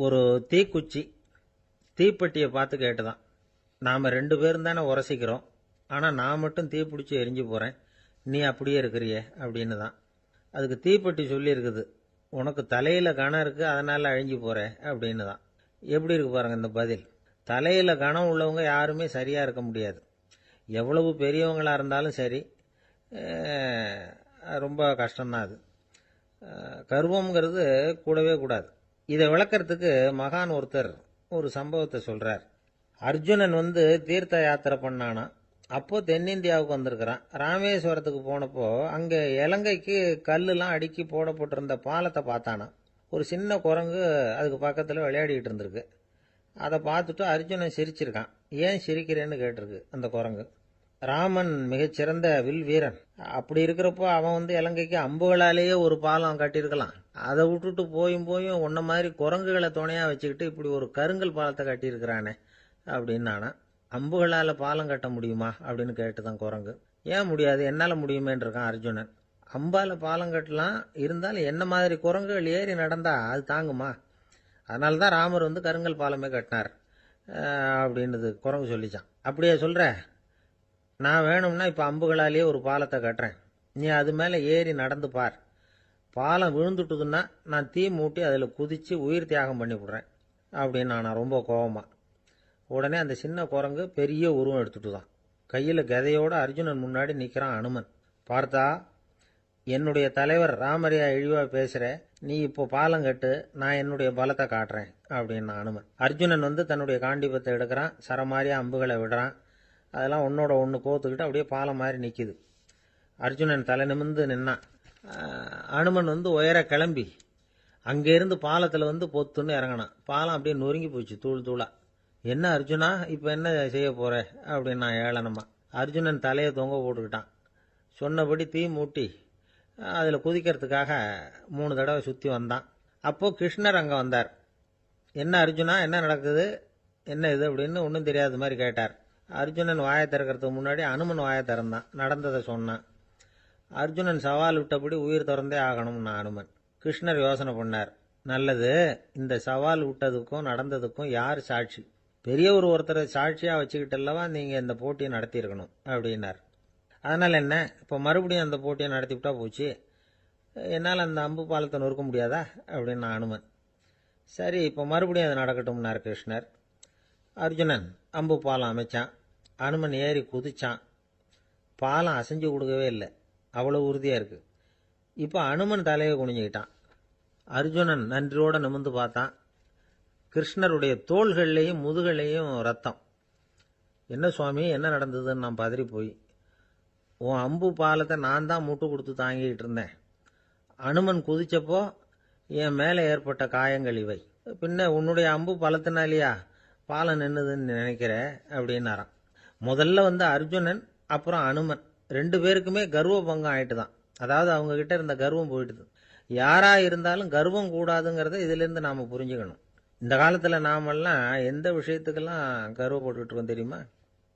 ஒரு தீக்குச்சி தீப்பெட்டியை பார்த்து கேட்டுதான், நாம் 2 பேரும் தானே உரசிக்கிறோம், ஆனால் நான் மட்டும் தீப்பிடிச்சி எரிஞ்சு போகிறேன், நீ அப்படியே இருக்கிறியே அப்படின்னு தான். அதுக்கு தீப்பெட்டி சொல்லியிருக்குது, உனக்கு தலையில் கணம் இருக்குது அதனால் அழிஞ்சு போகிற அப்படின்னு தான். எப்படி இருக்கு பாருங்கள் இந்த பதில். தலையில் கணம் உள்ளவங்க யாருமே சரியாக இருக்க முடியாது. எவ்வளவு பெரியவங்களாக இருந்தாலும் சரி, ரொம்ப கஷ்டம்தான் அது. கர்வம்ங்கிறது கூடவே கூடாது. இதை விளக்கறதுக்கு மகான் ஒருத்தர் ஒரு சம்பவத்தை சொல்றார். அர்ஜுனன் தீர்த்த யாத்திரை பண்ணானா. அப்போ தென்னிந்தியாவுக்கு வந்திருக்கிறான். ராமேஸ்வரத்துக்கு போனப்போ அங்கே இலங்கைக்கு கல்லுலாம் அடுக்கி போடப்பட்டிருந்த பாலத்தை பார்த்தானா. ஒரு சின்ன குரங்கு அதுக்கு பக்கத்தில் விளையாடிக்கிட்டு இருந்திருக்கு. அதை பார்த்துட்டு அர்ஜுனன் சிரிச்சிருக்கான். ஏன் சிரிக்கிறேன்னு கேட்டிருக்கு அந்த குரங்கு. ராமன் மிகச்சிறந்த வில் வீரன். அப்படி இருக்கிறப்போ அவன் இலங்கைக்கு அம்புகளாலேயே ஒரு பாலம் கட்டியிருக்கலாம். அதை விட்டுட்டு போயும் உன்ன மாதிரி குரங்குகளை துணையா வச்சுக்கிட்டு இப்படி ஒரு கருங்கல் பாலத்தை கட்டியிருக்கிறானே அப்படின்னு நானா. அம்புகளால் பாலம் கட்ட முடியுமா அப்படின்னு கேட்டுதான் குரங்கு. ஏன் முடியாது, என்னால் முடியுமேன்னு இருக்கான் அர்ஜுனன். அம்பால பாலம் கட்டலாம், இருந்தாலும் என்ன மாதிரி குரங்குகள் ஏறி நடந்தா அது தாங்குமா? அதனால தான் ராமர் கருங்கல் பாலமே கட்டினார் அப்படின்னுது குரங்கு சொல்லிச்சான். அப்படியே சொல்ற, நான் வேணும்னா இப்போ அம்புகளாலேயே ஒரு பாலத்தை கட்டுறேன், நீ அது மேலே ஏறி நடந்து பார். பாலம் விழுந்துட்டுதுன்னா நான் தீ மூட்டி அதில் குதித்து உயிர் தியாகம் பண்ணி விடுறேன் அப்படின்னு நான் ரொம்ப கோபமா. உடனே அந்த சின்ன குரங்கு பெரிய உருவம் எடுத்துட்டு தான் கையில் கதையோடு அர்ஜுனன் முன்னாடி நிற்கிறான் அனுமன். பார்த்தா, என்னுடைய தலைவர் ராமரையா இழிவா பேசுகிற, நீ இப்போ பாலம் கட்டு, நான் என்னுடைய பலத்தை காட்டுறேன் அப்படின்னு அனுமன். அர்ஜுனன் தன்னுடைய காண்டிபத்தை எடுக்கிறான், சரமாரியா அம்புகளை விடுறான். அதெல்லாம் ஒன்னோட ஒன்று கோத்துக்கிட்டு அப்படியே பாலம் மாதிரி நிற்கிது. அர்ஜுனன் தலை நிமிர்ந்து நின்னான். அனுமன் உயர கிளம்பி அங்கேருந்து பாலத்தில் பொத்துன்னு இறங்கினான். பாலம் அப்படியே நொறுங்கி போச்சு தூள் தூளா. என்ன அர்ஜுனா, இப்போ என்ன செய்ய போற அப்படின்னு நான் ஏளனமா. அர்ஜுனன் தலையை தொங்க போட்டுக்கிட்டான். சொன்னபடி தீ மூட்டி அதில் குதிக்கிறதுக்காக 3 தடவை சுற்றி வந்தான். அப்போது கிருஷ்ணர் அங்கே வந்தார். என்ன அர்ஜுனா, என்ன நடக்குது, என்ன இது அப்படின்னு ஒன்றும் தெரியாத மாதிரி கேட்டார். அர்ஜுனன் வாயை திறக்கிறதுக்கு முன்னாடி அனுமன் வாயை திறந்தான், நடந்ததை சொன்னான். அர்ஜுனன் சவால் விட்டபடி உயிர் திறந்தே ஆகணும்னா அனுமன். கிருஷ்ணர் யோசனை பண்ணார். நல்லது, இந்த சவால் விட்டதுக்கும் நடந்ததுக்கும் யார் சாட்சி? பெரிய ஒருத்தரை சாட்சியாக வச்சுக்கிட்டல்லவா நீங்கள் இந்த போட்டியை நடத்தியிருக்கணும் அப்படின்னார். அதனால் என்ன, இப்போ மறுபடியும் அந்த போட்டியை நடத்திவிட்டா போச்சு, என்னால் அந்த அம்பு பாலத்தை நொறுக்க முடியாதா அப்படின்னு அனுமன். சரி, இப்போ மறுபடியும் அது நடக்கட்டும்னார் கிருஷ்ணர். அர்ஜுனன் அம்பு பாலம் அமைச்சான். அனுமன் ஏறி குதிச்சான். பாலம் அசைஞ்சு கொடுக்கவே இல்லை, அவ்வளோ உறுதியாக இருக்குது. இப்போ அனுமன் தலையை குனிஞ்சுக்கிட்டான். அர்ஜுனன் நன்றியோடு நிமிர்ந்து பார்த்தான். கிருஷ்ணருடைய தோள்கள்லேயும் முதுகலையும் ரத்தம். என்ன சுவாமி, என்ன நடந்ததுன்னு நான் பதறி போய், உன் அம்பு பாலத்தை நான் தான் மூட்டு கொடுத்து தாங்கிட்டு இருந்தேன். அனுமன் குதிச்சப்போ என் மேலே ஏற்பட்ட காயங்கள் இவை. பின்ன உன்னுடைய அம்பு பலத்தினாலேயா பாலம் நின்னுதுன்னு நினைக்கிற அப்படின்னாராம். முதல்ல அர்ஜுனன் அப்புறம் அனுமன் 2 பேருக்குமே கர்வ பங்கம் ஆயிட்டு தான். அதாவது அவங்க கிட்ட இருந்த கர்வம் போயிட்டுது. யாரா இருந்தாலும் கர்வம் கூடாதுங்கிறத இதிலிருந்து நாம புரிஞ்சுக்கணும். இந்த காலத்துல நாமெல்லாம் எந்த விஷயத்துக்கெல்லாம் கர்வப்பட்டு இருக்கோம் தெரியுமா?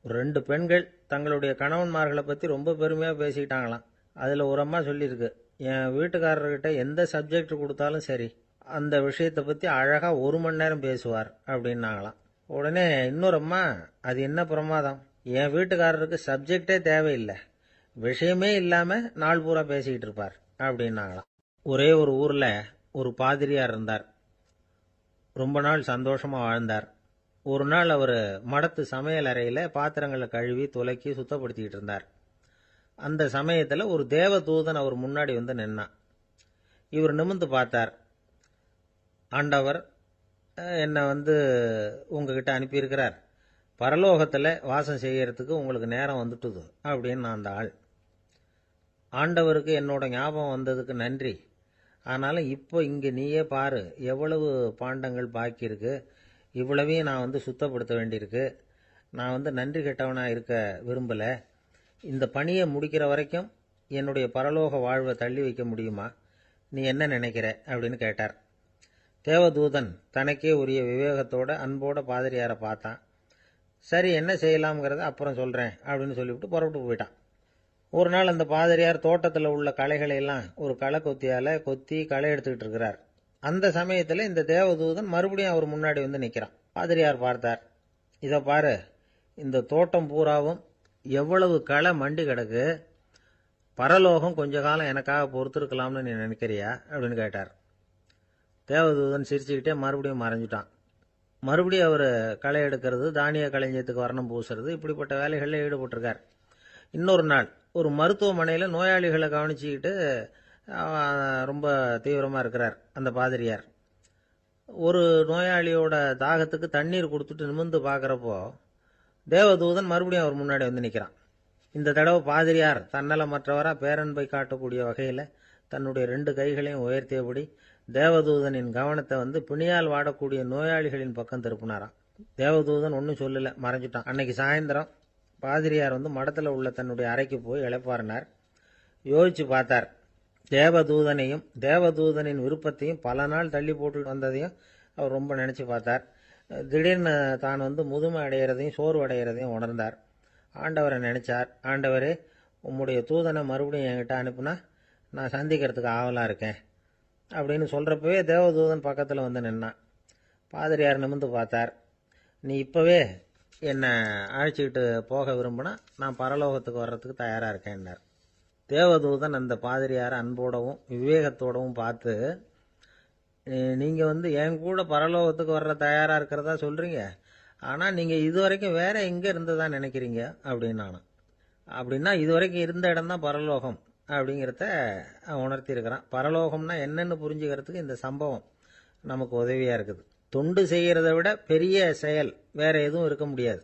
2 பெண்கள் தங்களுடைய கணவன்மார்களை பத்தி ரொம்ப பெருமையா பேசிக்கிட்டாங்களாம். அதுல ஒரு அம்மா சொல்லியிருக்கு, என் வீட்டுக்காரர்கிட்ட எந்த சப்ஜெக்ட் கொடுத்தாலும் சரி அந்த விஷயத்தை பத்தி அழகா 1 மணி நேரம் பேசுவார் அப்படின்னாங்களாம். உடனே இன்னொரு அம்மா, அது என்ன பிரமாதம், என் வீட்டுக்காரருக்கு சப்ஜெக்டே தேவையில்லை, விஷயமே இல்லாம நாள் பூரா பேசிக்கிட்டு இருப்பார் அப்படின்னாங்களாம். ஒரே ஒரு ஊர்ல ஒரு பாதிரியார் இருந்தார். ரொம்ப நாள் சந்தோஷமா வாழ்ந்தார். ஒரு நாள் அவர் மடத்து சமையல் அறையில பாத்திரங்களை கழுவி துலக்கி சுத்தப்படுத்திக்கிட்டு இருந்தார். அந்த சமயத்துல ஒரு தேவ தூதன் அவர் முன்னாடி நின்னான். இவர் நிமிர்ந்து பார்த்தார். ஆண்டவர் என்னை உங்ககிட்ட அனுப்பியிருக்கிறார், பரலோகத்தில் வாசம் செய்யறதுக்கு உங்களுக்கு நேரம் வந்துட்டுது அப்படின்னு அந்த ஆள். ஆண்டவருக்கு என்னோட ஞாபகம் வந்ததுக்கு நன்றி. ஆனாலும் இப்போ இங்கே நீயே பாரு, எவ்வளவு பாண்டங்கள் பாக்கி இருக்கு, இவ்வளவையும் நான் சுத்தப்படுத்த வேண்டியிருக்கு. நான் நன்றி கெட்டவனாக இருக்க விரும்பலை. இந்த பணியை முடிக்கிற வரைக்கும் என்னுடைய பரலோக வாழ்வை தள்ளி வைக்க முடியுமா, நீ என்ன நினைக்கிற அப்படின்னு கேட்டார். தேவதூதன் தனக்கே உரிய விவேகத்தோட அன்போட பாதிரியாரை பார்த்தான். சரி, என்ன செய்யலாம்ங்கிறத அப்புறம் சொல்கிறேன் அப்படின்னு சொல்லிவிட்டு புறப்பட்டு போயிட்டான். ஒரு நாள் அந்த பாதிரியார் தோட்டத்தில் உள்ள களைகளை எல்லாம் ஒரு களை கொத்தியால் கொத்தி களை எடுத்துக்கிட்டு இருக்கிறார். அந்த சமயத்தில் இந்த தேவதூதன் மறுபடியும் அவர் முன்னாடி வந்து நிற்கிறான். பாதிரியார் பார்த்தார். இதை பாரு, இந்த தோட்டம் பூராவும் எவ்வளவு களை மண்டி கிடக்கு, பரலோகம் கொஞ்ச காலம் எனக்காக பொறுத்திருக்கலாம்னு நீ நினைக்கிறியா அப்படின்னு கேட்டார். தேவதூதன் சிரிச்சுக்கிட்டே மறுபடியும் மறைஞ்சிட்டான். மறுபடியும் அவர் களை எடுக்கிறது, தானிய களஞ்சியத்துக்கு வர்ணம் பூசுறது, இப்படிப்பட்ட வேலைகளில் ஈடுபட்டிருக்கார். இன்னொரு நாள் ஒரு மருத்துவமனையில் நோயாளிகளை கவனிச்சுக்கிட்டு ரொம்ப தீவிரமாக இருக்கிறார் அந்த பாதிரியார். ஒரு நோயாளியோட தாகத்துக்கு தண்ணீர் கொடுத்துட்டு நிமிர்ந்து பார்க்குறப்போ தேவதூதன் மறுபடியும் அவர் முன்னாடி வந்து நிற்கிறான். இந்த தடவை பாதிரியார் தன்னலமற்றவராக பேரன்பை காட்டக்கூடிய வகையில் தன்னுடைய 2 கைகளையும் உயர்த்தியபடி தேவதூதனின் கவனத்தை வந்து பிணியால் வாடக்கூடிய நோயாளிகளின் பக்கம் திருப்பினாராம். தேவதூதன் ஒன்றும் சொல்லலை, மறைஞ்சிட்டான். அன்னைக்கு சாயந்தரம் பாதிரியார் வந்து மடத்தில் உள்ள தன்னுடைய அறைக்கு போய் இளைப்பாறினார். யோசிச்சு பார்த்தார். தேவதூதனையும் தேவதூதனின் விருப்பத்தையும் பல நாள் தள்ளி போட்டு வந்ததையும் அவர் ரொம்ப நினச்சி பார்த்தார். திடீர்னு தான் வந்து முதுமை அடைகிறதையும் சோர்வு அடைகிறதையும் உணர்ந்தார். ஆண்டவரை நினைச்சார். ஆண்டவரே, உம்முடைய தூதனை மறுபடியும் என்கிட்ட அனுப்புனா நான் சந்திக்கிறதுக்கு ஆவலாக இருக்கேன் அப்படின்னு சொல்கிறப்பவே தேவதூதன் பக்கத்தில் வந்து நின்னான். பாதிரியார் நிமிர்ந்து பார்த்தார். நீ இப்போவே என்னை அழைச்சிக்கிட்டு போக விரும்பினா நான் பரலோகத்துக்கு வர்றதுக்கு தயாராக இருக்கேன்னார். தேவதூதன் அந்த பாதிரியாரை அன்போடவும் விவேகத்தோடவும் பார்த்து, நீங்கள் வந்து என் கூட பரலோகத்துக்கு வர்ற தயாராக இருக்கிறதா சொல்கிறீங்க, ஆனால் நீங்கள் இதுவரைக்கும் வேற எங்கே இருந்ததா நினைக்கிறீங்க அப்படின்னு நானும். அப்படின்னா இதுவரைக்கும் இருந்த இடம் தான் பரலோகம் அப்படிங்கிறத உணர்த்தியிருக்கிறான். பரலோகம்னா என்னன்னு புரிஞ்சுக்கிறதுக்கு இந்த சம்பவம் நமக்கு உதவியாக இருக்குது. தொண்டு செய்கிறத விட பெரிய செயல் வேற எதுவும் இருக்க முடியாது.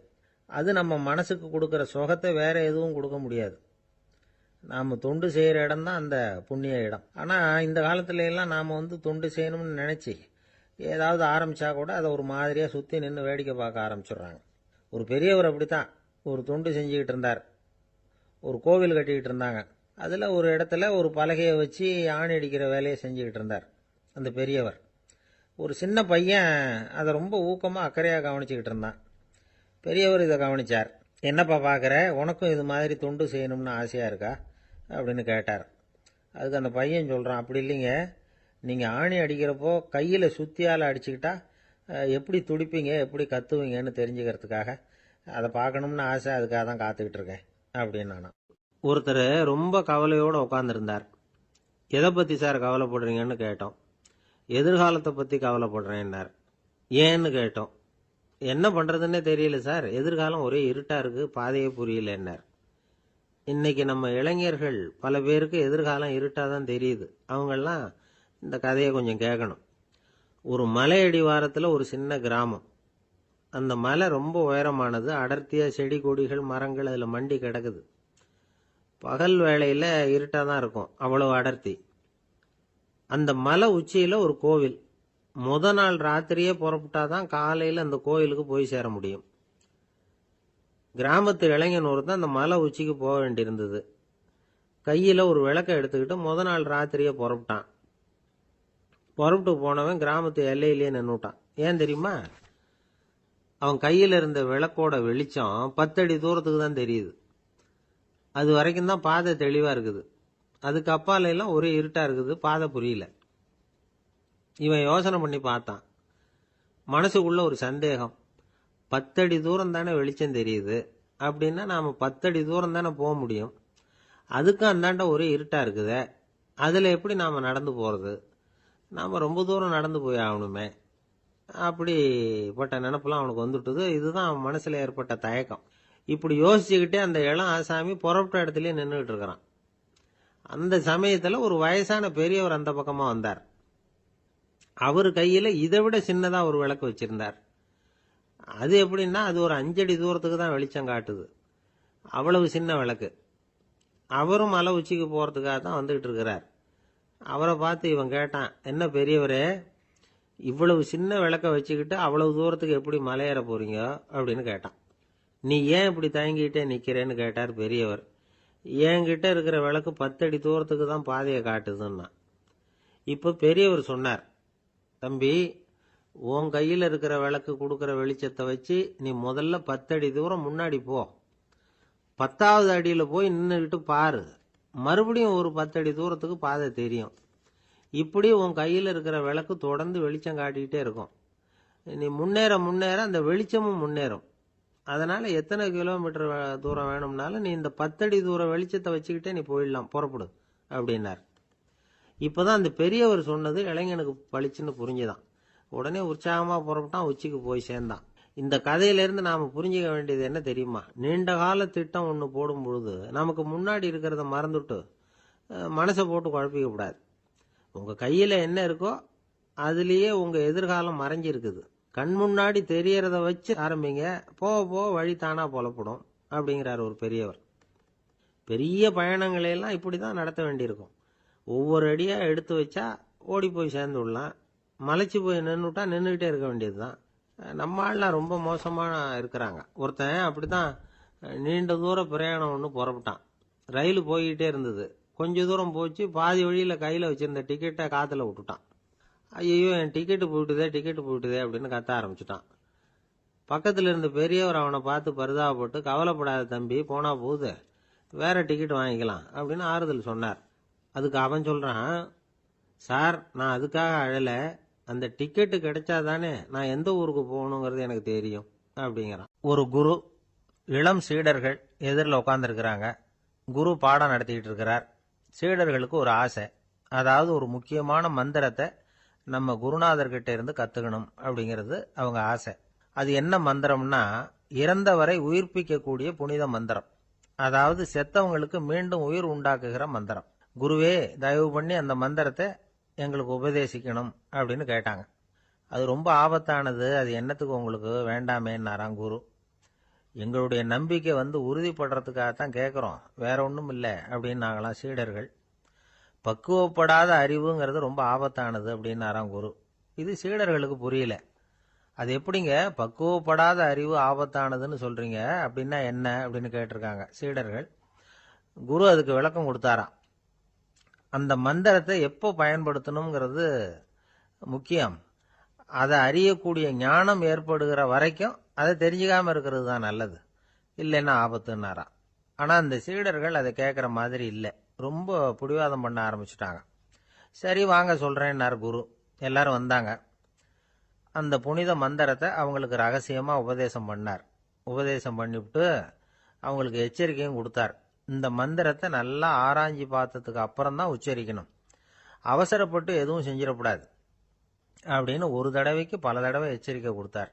அது நம்ம மனசுக்கு கொடுக்குற சுகத்தை வேற எதுவும் கொடுக்க முடியாது. நாம் தொண்டு செய்கிற இடம் தான் அந்த புண்ணிய இடம். ஆனால் இந்த காலத்துல எல்லாம் நாம் வந்து தொண்டு செய்யணும்னு நினச்சி ஏதாவது ஆரம்பித்தா கூட அதை ஒரு மாதிரியாக சுற்றி நின்று வேடிக்கை பார்க்க ஆரம்பிச்சிடுறாங்க. ஒரு பெரியவர் அப்படித்தான் ஒரு தொண்டு செஞ்சுக்கிட்டு இருந்தார். ஒரு கோவில் கட்டிக்கிட்டு இருந்தாங்க. அதில் ஒரு இடத்துல ஒரு பலகையை வச்சு ஆணி அடிக்கிற வேலையை செஞ்சுக்கிட்டு இருந்தார் அந்த பெரியவர். ஒரு சின்ன பையன் அதை ரொம்ப ஊக்கமாக அக்கறையாக கவனிச்சுக்கிட்டு இருந்தான். பெரியவர் இதை கவனித்தார். என்னப்பா பார்க்குற, உனக்கும் இது மாதிரி தொண்டு செய்யணும்னு ஆசையாக இருக்கா அப்படின்னு கேட்டார். அதுக்கு அந்த பையன் சொல்கிறான், அப்படி இல்லைங்க, நீங்கள் ஆணி அடிக்கிறப்போ கையில் சுத்தியால் அடிச்சுக்கிட்டா எப்படி துடிப்பீங்க, எப்படி கத்துவீங்கன்னு தெரிஞ்சுக்கிறதுக்காக அதை பார்க்கணும்னு ஆசை, அதுக்காக தான் காத்துக்கிட்டு இருக்கேன் அப்படின்னு நானா. ஒருத்தர் ரொம்ப கவலையோடு உட்காந்துருந்தார். எதை பற்றி சார் கவலைப்படுறீங்கன்னு கேட்டோம். எதிர்காலத்தை பற்றி கவலைப்படுறேன்னார். ஏன்னு கேட்டோம். என்ன பண்ணுறதுன்னே தெரியல சார், எதிர்காலம் ஒரே இருட்டாக இருக்குது, பாதையே புரியலன்னார். இன்னைக்கு நம்ம இளைஞர்கள் பல பேருக்கு எதிர்காலம் இருட்டாக தான் தெரியுது. அவங்கெல்லாம் இந்த கதையை கொஞ்சம் கேட்கணும். ஒரு மலை அடிவாரத்தில் ஒரு சின்ன கிராமம். அந்த மலை ரொம்ப உயரமானது. அடர்த்தியாக செடி கொடிகள் மரங்கள் அதில் மண்டி கிடக்குது. பகல் வேளையில் இருட்டாக தான் இருக்கும், அவ்வளவு அடர்த்தி. அந்த மலை உச்சியில் ஒரு கோவில். நாள் ராத்திரியே புறப்பட்டாதான் காலையில் அந்த கோயிலுக்கு போய் சேர முடியும். கிராமத்து இளைஞன் ஒருத்தன் அந்த மலை உச்சிக்கு போக வேண்டியிருந்தது. கையில் ஒரு விளக்கை எடுத்துக்கிட்டு நாள் ராத்திரியே புறப்பட்டான். புறப்பட்டு போனவன் கிராமத்து எல்லையிலேயே நின்றுட்டான். ஏன் தெரியுமா? அவன் கையில் இருந்த விளக்கோட வெளிச்சம் 10 அடி தூரத்துக்கு தான் தெரியுது. அது வரைக்கும் தான் பாதை தெளிவாக இருக்குது. அதுக்கு அப்பால எல்லாம் ஒரே இருட்டாக இருக்குது, பாதை புரியல. இவன் யோசனை பண்ணி பார்த்தான். மனசுக்குள்ள ஒரு சந்தேகம். 10 அடி தூரம் தானே வெளிச்சம் தெரியுது, அப்படின்னா நாம் 10 அடி தூரம் தானே போக முடியும். அதுக்கும் அந்தாண்ட ஒரே இருட்டாக இருக்குதே, அதில் எப்படி நாம் நடந்து போகிறது? நாம் ரொம்ப தூரம் நடந்து போய் ஆகணுமே. அப்படிப்பட்ட நினப்பெல்லாம் அவனுக்கு வந்துட்டுது. இதுதான் அவன் மனசில் ஏற்பட்ட தயக்கம். இப்படி யோசிச்சுக்கிட்டே அந்த இளம் ஆசாமி புறப்பட்ட இடத்துலயே நின்றுகிட்டு இருக்கிறான். அந்த சமயத்தில் ஒரு வயசான பெரியவர் அந்த பக்கமாக வந்தார். அவர் கையில் இதை விட சின்னதாக ஒரு விளக்கு வச்சிருந்தார். அது எப்படின்னா அது ஒரு 5 அடி தூரத்துக்கு தான் வெளிச்சம் காட்டுது. அவ்வளவு சின்ன விளக்கு. அவரும் மலை உச்சிக்கு போகிறதுக்காக தான் வந்துகிட்டு இருக்கிறார். அவரை பார்த்து இவன் கேட்டான், என்ன பெரியவரே, இவ்வளவு சின்ன விளக்க வச்சுக்கிட்டு அவ்வளவு தூரத்துக்கு எப்படி மலையேற போறீங்க அப்படின்னு கேட்டான். நீ ஏன் இப்படி தயங்கிட்டே நிற்கிறேன்னு கேட்டார் பெரியவர். என்கிட்ட இருக்கிற விளக்கு 10 அடி தூரத்துக்கு தான் பாதையை காட்டுதுன்னா. இப்போ பெரியவர் சொன்னார், தம்பி, உன் கையில் இருக்கிற விளக்கு கொடுக்குற வெளிச்சத்தை வச்சு நீ முதல்ல 10 அடி தூரம் முன்னாடி போ. 10வது அடியில் போய் நின்றுக்கிட்டு பாரு, மறுபடியும் ஒரு 10 அடி தூரத்துக்கு பாதை தெரியும். இப்படி உன் கையில் இருக்கிற விளக்கு தொடர்ந்து வெளிச்சம் காட்டிக்கிட்டே இருக்கும். நீ முன்னேற முன்னேற அந்த வெளிச்சமும் முன்னேறும். அதனால எத்தனை கிலோமீட்டர் தூரம் வேணும்னாலும் நீ இந்த 10 அடி தூரம் வெளிச்சத்தை வச்சுக்கிட்டே நீ போயிடலாம், புறப்படு அப்படின்னார். இப்பதான் அந்த பெரியவர் சொன்னது இளைஞனுக்கு பளிச்சுன்னு புரிஞ்சுதான். உடனே உற்சாகமா புறப்பட்டான், உச்சிக்கு போய் சேர்ந்தான். இந்த கதையிலிருந்து நாம புரிஞ்சுக்க வேண்டியது என்ன தெரியுமா? நீண்ட கால திட்டம் ஒன்று போடும் பொழுது நமக்கு முன்னாடி இருக்கிறத மறந்துட்டு மனசை போட்டு குழப்பிக்க கூடாது. உங்க கையில என்ன இருக்கோ அதுலயே உங்க எதிர்காலம் மறைஞ்சிருக்குது. கண் முன்னாடி தெரியறத வச்சு ஆரம்பிங்க, போக போக வழி தானா புலப்படும் அப்படிங்கிறார் ஒரு பெரியவர். பெரிய பயணங்களை எல்லாம் இப்படிதான் நடத்த வேண்டியிருக்கும். ஒவ்வொரு அடியா எடுத்து வச்சா ஓடி போய் சேர்ந்து விடலாம். மலைச்சு போய் நின்றுட்டா நின்றுகிட்டே இருக்க வேண்டியதுதான். நம்ம ஆள்லாம் ரொம்ப மோசமா இருக்கிறாங்க. ஒருத்தன் அப்படிதான் நீண்ட தூர பிரயாணம் ஒன்று புறப்பட்டான். ரயில் போய்கிட்டே இருந்தது. கொஞ்ச தூரம் போச்சு, பாதி வழியில கையில வச்சிருந்த டிக்கெட்டை காத்துல விட்டுட்டான். ஐயோ, என் டிக்கெட்டு போயிட்டுதே அப்படின்னு கத்த ஆரம்பிச்சுட்டான். பக்கத்துல இருந்த பெரியவர் அவனை பார்த்து பரிதாபப்பட்டு, கவலைப்படாத தம்பி, போனா போகுது, வேற டிக்கெட் வாங்கிக்கலாம் அப்படின்னு ஆறுதல் சொன்னார். அதுக்கு அவன் சொல்றான், சார், நான் அதுக்காக அழல, அந்த டிக்கெட்டு கிடைச்சாதானே நான் எந்த ஊருக்கு போகணுங்கிறது எனக்கு தெரியும் அப்படிங்கிறான். ஒரு குரு, இளம் சீடர்கள் எதிரில் உட்காந்துருக்கிறாங்க. குரு பாடம் நடத்திக்கிட்டு இருக்கிறார். சீடர்களுக்கு ஒரு ஆசை, அதாவது ஒரு முக்கியமான மந்திரத்தை நம்ம குருநாதர்கிட்ட இருந்து கத்துக்கணும் அப்படிங்கிறது அவங்க ஆசை. அது என்ன மந்திரம்னா, இறந்தவரை உயிர்ப்பிக்கக்கூடிய புனித மந்திரம். அதாவது செத்தவங்களுக்கு மீண்டும் உயிர் உண்டாக்குகிற மந்திரம். குருவே, தயவு பண்ணி அந்த மந்திரத்தை எங்களுக்கு உபதேசிக்கணும் அப்படின்னு கேட்டாங்க. அது ரொம்ப ஆபத்தானது, அது என்னத்துக்கு உங்களுக்கு வேண்டாமேன்னாராம் குரு. எங்களுடைய நம்பிக்கை உறுதிப்படுறதுக்காகத்தான் கேட்குறோம், வேற ஒன்றும் இல்லை அப்படின்னாங்களாம் சீடர்கள். பக்குவப்படாத அறிவுங்கிறது ரொம்ப ஆபத்தானது அப்படின்னாராம் குரு. இது சீடர்களுக்கு புரியல. அது எப்படிங்க பக்குவப்படாத அறிவு ஆபத்தானதுன்னு சொல்றீங்க, அப்படின்னா என்ன அப்படின்னு கேட்டிருக்காங்க சீடர்கள். குரு அதுக்கு விளக்கம் கொடுத்தாராம். அந்த மந்திரத்தை எப்போ பயன்படுத்தணுங்கிறது முக்கியம். அதை அறியக்கூடிய ஞானம் ஏற்படுகிற வரைக்கும் அதை தெரிஞ்சுக்காம இருக்கிறது தான் நல்லது, இல்லைன்னா ஆபத்துன்னாராம். ஆனா அந்த சீடர்கள் அதை கேட்குற மாதிரி இல்லை, ரொம்ப பிடிவாதம் பண்ண ஆரம்பிச்சுட்டாங்க. சரி வாங்க சொல்றேன்னார் குரு. எல்லாரும் வந்தாங்க. அந்த புனித மந்திரத்தை அவங்களுக்கு ரகசியமா உபதேசம் பண்ணார். உபதேசம் பண்ணிவிட்டு அவங்களுக்கு எச்சரிக்கையும் கொடுத்தார். இந்த மந்திரத்தை நல்லா ஆராய்ச்சி பார்த்ததுக்கு அப்புறம் தான் உச்சரிக்கணும், அவசரப்பட்டு எதுவும் செஞ்சிடக்கூடாது அப்படின்னு ஒரு தடவைக்கு பல தடவை எச்சரிக்கை கொடுத்தார்.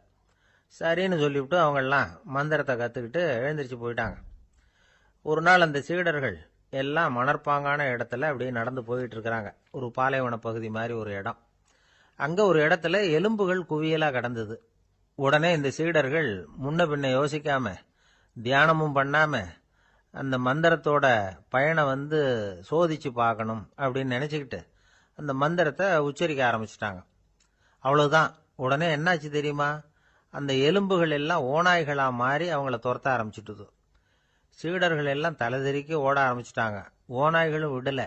சரின்னு சொல்லிவிட்டு அவங்கெல்லாம் மந்திரத்தை கற்றுக்கிட்டு எழுந்திரிச்சு போயிட்டாங்க. ஒரு நாள் அந்த சீடர்கள் எல்லாம் மணற்பாங்கான இடத்துல அப்படியே நடந்து போயிட்டு இருக்கிறாங்க. ஒரு பாலைவன பகுதி மாதிரி ஒரு இடம். அங்க ஒரு இடத்துல எலும்புகள் குவியலா கிடந்தது. உடனே இந்த சீடர்கள் முன்ன பின்ன யோசிக்காம, தியானமும் பண்ணாம, அந்த மந்திரத்தோட பயனை சோதிச்சு பார்க்கணும் அப்படின்னு நினைச்சுக்கிட்டு அந்த மந்திரத்தை உச்சரிக்க ஆரம்பிச்சிட்டாங்க. அவ்வளவுதான். உடனே என்னாச்சு தெரியுமா? அந்த எலும்புகள் எல்லாம் ஓநாய்களா மாறி அவங்கள துரத்த ஆரம்பிச்சுட்டுது. சீடர்கள் எல்லாம் தலைதெறிக்க ஓட ஆரம்பிச்சுட்டாங்க. ஓநாய்களும் விடல,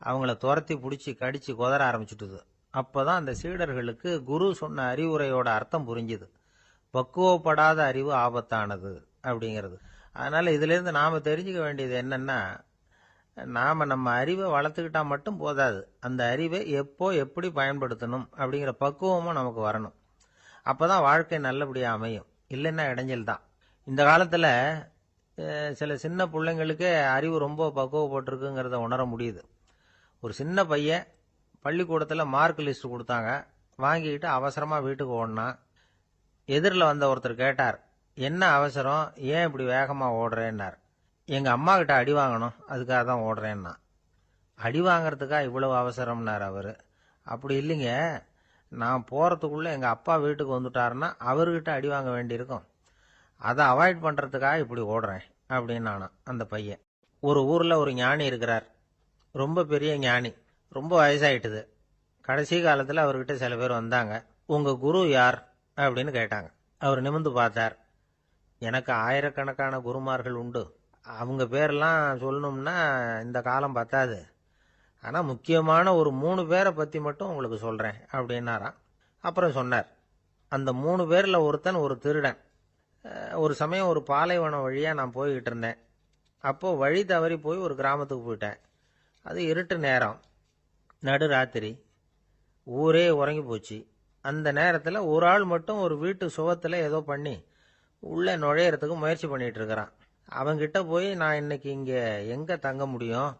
அவங்கள துரத்தி பிடிச்சி கடிச்சு கொதற ஆரம்பிச்சுட்டுது. அப்பதான் அந்த சீடர்களுக்கு குரு சொன்ன அறிவுரையோட அர்த்தம் புரிஞ்சுது. பக்குவப்படாத அறிவு ஆபத்தானது அப்படிங்கிறது. அதனால இதுல இருந்து நாம தெரிஞ்சுக்க வேண்டியது என்னன்னா, நாம நம்ம அறிவை வளர்த்துக்கிட்டா மட்டும் போதாது, அந்த அறிவை எப்போ எப்படி பயன்படுத்தணும் அப்படிங்கிற பக்குவமும் நமக்கு வரணும். அப்பதான் வாழ்க்கை நல்லபடியா அமையும், இல்லைன்னா இடைஞ்சல் தான். இந்த காலத்துல சில சின்ன பிள்ளைங்களுக்கே அறிவு ரொம்ப பக்குவப்பட்டிருக்குங்கிறத உணர முடியுது. ஒரு சின்ன பையன் பள்ளிக்கூடத்தில் மார்க் லிஸ்ட் கொடுத்தாங்க, வாங்கிக்கிட்டு அவசரமா வீட்டுக்கு ஓடினான். எதிரில் வந்த ஒருத்தர் கேட்டார், என்ன அவசரம், ஏன் இப்படி வேகமா ஓடுறேன்னார். எங்க அம்மா கிட்ட அடி வாங்கணும், அதுக்காக தான் ஓடுறேன்னா. அடி வாங்கறதுக்கா இவ்வளவு அவசரம்னார் அவரு. அப்படி இல்லைங்க, நான் போறதுக்குள்ள எங்க அப்பா வீட்டுக்கு வந்துட்டாருன்னா அவர்கிட்ட அடி வாங்க வேண்டியிருக்கும், அதை அவாய்ட் பண்றதுக்காக இப்படி ஓடுறேன் அப்படின்னு அந்த பையன். ஒரு ஊர்ல ஒரு ஞானி இருக்கிறார், ரொம்ப பெரிய ஞானி, ரொம்ப வயசாயிட்டுது. கடைசி காலத்துல அவர்கிட்ட சில பேர் வந்தாங்க. உங்க குரு யார் அப்படின்னு கேட்டாங்க. அவர் நிமிர்ந்து பார்த்தார். எனக்கு ஆயிரக்கணக்கான குருமார்கள் உண்டு, அவங்க பேரெல்லாம் சொல்லணும்னா இந்த காலம் பத்தாது, ஆனா முக்கியமான ஒரு 3 பேரை பத்தி மட்டும் உங்களுக்கு சொல்றேன் அப்படின்னாராம். அப்புறம் சொன்னார், அந்த 3 பேர்ல ஒருத்தன் ஒரு திருடன். ஒரு சமயம் ஒரு பாலைவனம் வழியா நான் போய்கிட்டு இருந்தேன். அப்போ வழி தவறி போய் ஒரு கிராமத்துக்கு போயிட்டேன். அது இருட்டு நேரம். நடுராத்திரி, ஊரே உறங்கி போச்சு. அந்த நேரத்தில் ஒரு ஆள் மட்டும் ஒரு வீட்டு சுவத்தில் ஏதோ பண்ணி உள்ளே நுழையிறதுக்கு முயற்சி பண்ணிட்டு இருக்கிறான். அவங்கிட்ட போய் நான் இன்னைக்கு இங்கே எங்கே தங்க முடியும்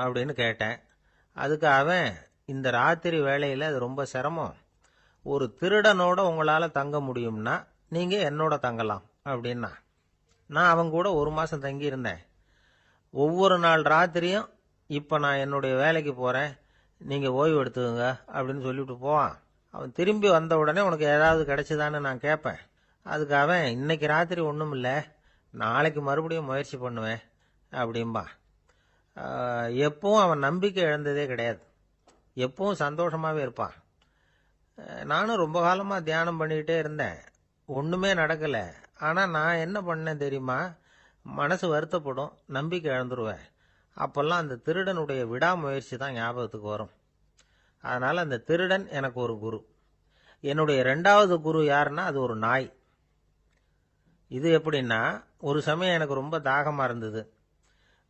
அப்படின்னு கேட்டேன். அதுக்கு அவன், இந்த ராத்திரி வேளையில் அது ரொம்ப சிரமம், ஒரு திருடனோட உங்களால் தங்க முடியும்னா நீங்கள் என்னோட தங்கலாம் அப்படின்னா. நான் அவங்க கூட 1 மாதம் தங்கியிருந்தேன். ஒவ்வொரு நாள் ராத்திரியும் இப்போ நான் என்னுடைய வேலைக்கு போகிறேன், நீங்கள் ஓய்வு எடுத்துக்கோங்க அப்படின்னு சொல்லிவிட்டு போவான். அவன் திரும்பி வந்த உடனே உனக்கு ஏதாவது கிடைச்சிதான்னு நான் கேட்பேன். அதுக்கு அவன், இன்னைக்கு ராத்திரி ஒன்றும் இல்லை, நாளைக்கு மறுபடியும் முயற்சி பண்ணுவேன் அப்படின்பா. எப்பவும் அவன் நம்பிக்கை இழந்ததே கிடையாது, எப்பவும் சந்தோஷமாகவே இருப்பான். நானும் ரொம்ப காலமாக தியானம் பண்ணிக்கிட்டே இருந்தேன், ஒன்றுமே நடக்கலை. ஆனால் நான் என்ன பண்ணேன் தெரியுமா? மனசு வருத்தப்படும், நம்பிக்கை இழந்துருவேன். அப்போல்லாம் அந்த திருடனுடைய விடாமுயற்சி தான் ஞாபகத்துக்கு வரும். அதனால் அந்த திருடன் எனக்கு ஒரு குரு. என்னுடைய 2வது குரு யாருன்னா அது ஒரு நாய். இது எப்படின்னா, ஒரு சமயம் எனக்கு ரொம்ப தாகமாக இருந்தது.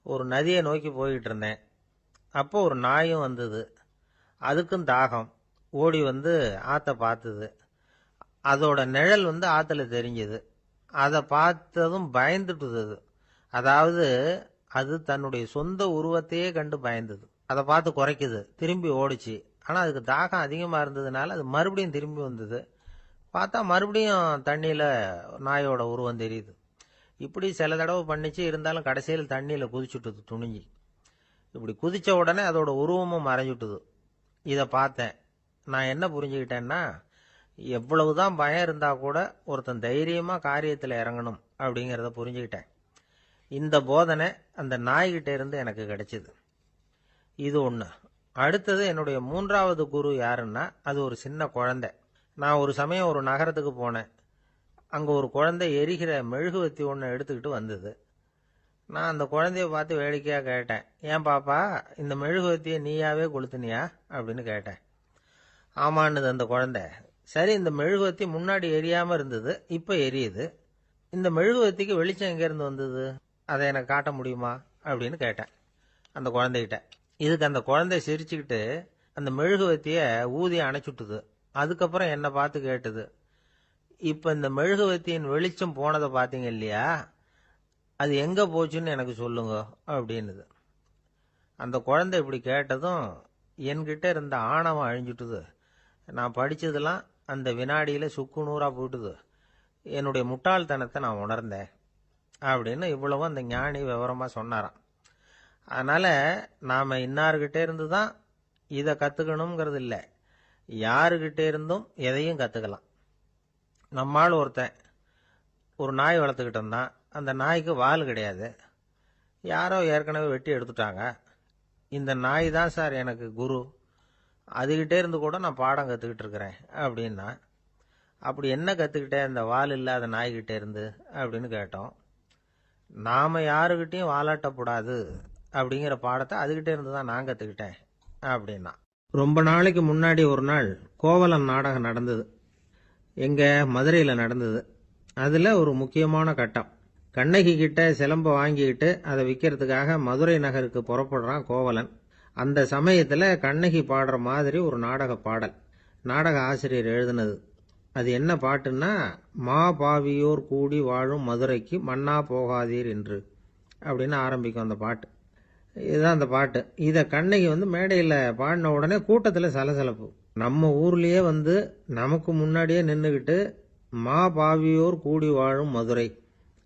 ஒரு நதியை நோக்கி போய்கிட்டு இருந்தேன். அப்போ ஒரு நாயும் வந்தது. அதுக்கும் தாகம். ஓடி வந்து ஆற்றை பார்த்தது. அதோட நிழல் வந்து ஆற்றுல தெரிஞ்சது. அதை பார்த்ததும் பயந்துட்டுது. அதாவது அது தன்னுடைய சொந்த உருவத்தையே கண்டு பயந்தது. அதை பார்த்து குறைக்குது, திரும்பி ஓடிச்சு. ஆனால் அதுக்கு தாகம் அதிகமாக இருந்ததுனால அது மறுபடியும் திரும்பி வந்தது. பார்த்தா மறுபடியும் தண்ணியில் நாயோட உருவம் தெரியுது. இப்படி சில தடவை பண்ணிச்சு. இருந்தாலும் கடைசியில் தண்ணியில் குதிச்சுட்டுது துணிஞ்சி. இப்படி குதித்த உடனே அதோட உருவமும் மறைஞ்சுட்டுது. இதை பார்த்தேன். நான் என்ன புரிஞ்சுக்கிட்டேன்னா, எவ்வளவுதான் பயம் இருந்தால் கூட ஒருத்தன் தைரியமாக காரியத்தில் இறங்கணும் அப்படிங்கிறத புரிஞ்சுக்கிட்டேன். இந்த போதனை அந்த நாய்கிட்ட இருந்து எனக்கு கிடைச்சிது. இது ஒன்று. அடுத்தது என்னுடைய 3வது குரு யாருன்னா அது ஒரு சின்ன குழந்தை. நான் ஒரு சமயம் ஒரு நகரத்துக்கு போனேன். அங்கே ஒரு குழந்தை எரிகிற மெழுகுவத்தி ஒன்று எடுத்துக்கிட்டு வந்தது. நான் அந்த குழந்தைய பார்த்து வேடிக்கையாக கேட்டேன், ஏன் பாப்பா, இந்த மெழுகுவத்தியை நீயாவே கொளுத்துனியா அப்படின்னு கேட்டேன். ஆமான்னுது அந்த குழந்தை. சரி, இந்த மெழுகுவத்தி முன்னாடி எரியாமல் இருந்தது, இப்போ எரியுது. இந்த மெழுகுவத்திக்கு வெளிச்சம் எங்கேருந்து வந்தது, அதை எனக்கு காட்ட முடியுமா அப்படின்னு கேட்டேன் அந்த குழந்தைகிட்ட. இதுக்கு அந்த குழந்தை சிரிச்சுக்கிட்டு அந்த மெழுகுவத்தியை ஊதி அணைச்சுட்டுது. அதுக்கப்புறம் என்னை பார்த்து கேட்டுது, இப்போ இந்த மெழுகுவத்தியின் வெளிச்சம் போனதை பார்த்தீங்க இல்லையா, அது எங்கே போச்சுன்னு எனக்கு சொல்லுங்க அப்படின்னுது. அந்த குழந்தை இப்படி கேட்டதும் என்கிட்ட இருந்த ஆணவம் அழிஞ்சுட்டுது. நான் படித்ததெல்லாம் அந்த வினாடியில் சுக்கு நூறாக போயிட்டுது. என்னுடைய முட்டாள்தனத்தை நான் உணர்ந்தேன் அப்படின்னு இவ்வளவும் அந்த ஞானி விவரமாக சொன்னாராம். அதனால் நாம் இன்னார்கிட்ட இருந்து தான் இதை கற்றுக்கணுங்கிறது இல்லை, யாருக்கிட்டே இருந்தும் எதையும் கற்றுக்கலாம். நம்மால் ஒருத்தன் ஒரு நாய் வளர்த்துக்கிட்டு இருந்தான். அந்த நாய்க்கு வால் கிடையாது. யாரோ ஏற்கனவே வெட்டி எடுத்துட்டாங்க. இந்த நாய் தான் சார் எனக்கு குரு, அதுகிட்டே இருந்து கூட நான் பாடம் கற்றுக்கிட்டு இருக்கிறேன் அப்படின்னா. அப்படி என்ன கற்றுக்கிட்டேன் அந்த வால் இல்லாத நாய்கிட்டே இருந்து அப்படின்னு கேட்டோம். நாம் யாருக்கிட்டையும் வாலாட்டக்கூடாது அப்படிங்கிற பாடத்தை அதுகிட்டே இருந்து தான் நான் கற்றுக்கிட்டேன் அப்படின்னா. ரொம்ப நாளைக்கு முன்னாடி ஒரு நாள் கோவலன் நாடகம் நடந்தது. எங்கள் மதுரையில் நடந்தது. அதில் ஒரு முக்கியமான கட்டம், கண்ணகி கிட்ட சிலம்பை வாங்கிக்கிட்டு அதை விற்கிறதுக்காக மதுரை நகருக்கு புறப்படுறான் கோவலன். அந்த சமயத்தில் கண்ணகி பாடுற மாதிரி ஒரு நாடக பாடல் நாடக ஆசிரியர் எழுதினது. அது என்ன பாட்டுன்னா, மா பாவியோர் கூடி வாழும் மதுரைக்கு மன்னா போகாதீர் என்று அப்படின்னு ஆரம்பிக்கும் அந்த பாட்டு. இதுதான் அந்த பாட்டு. இதை கண்ணகி மேடையில் பாடின உடனே கூட்டத்தில் சலசலப்பு. நம்ம ஊர்லேயே நமக்கு முன்னாடியே நின்றுக்கிட்டு மா பாவியோர் கூடி வாழும் மதுரை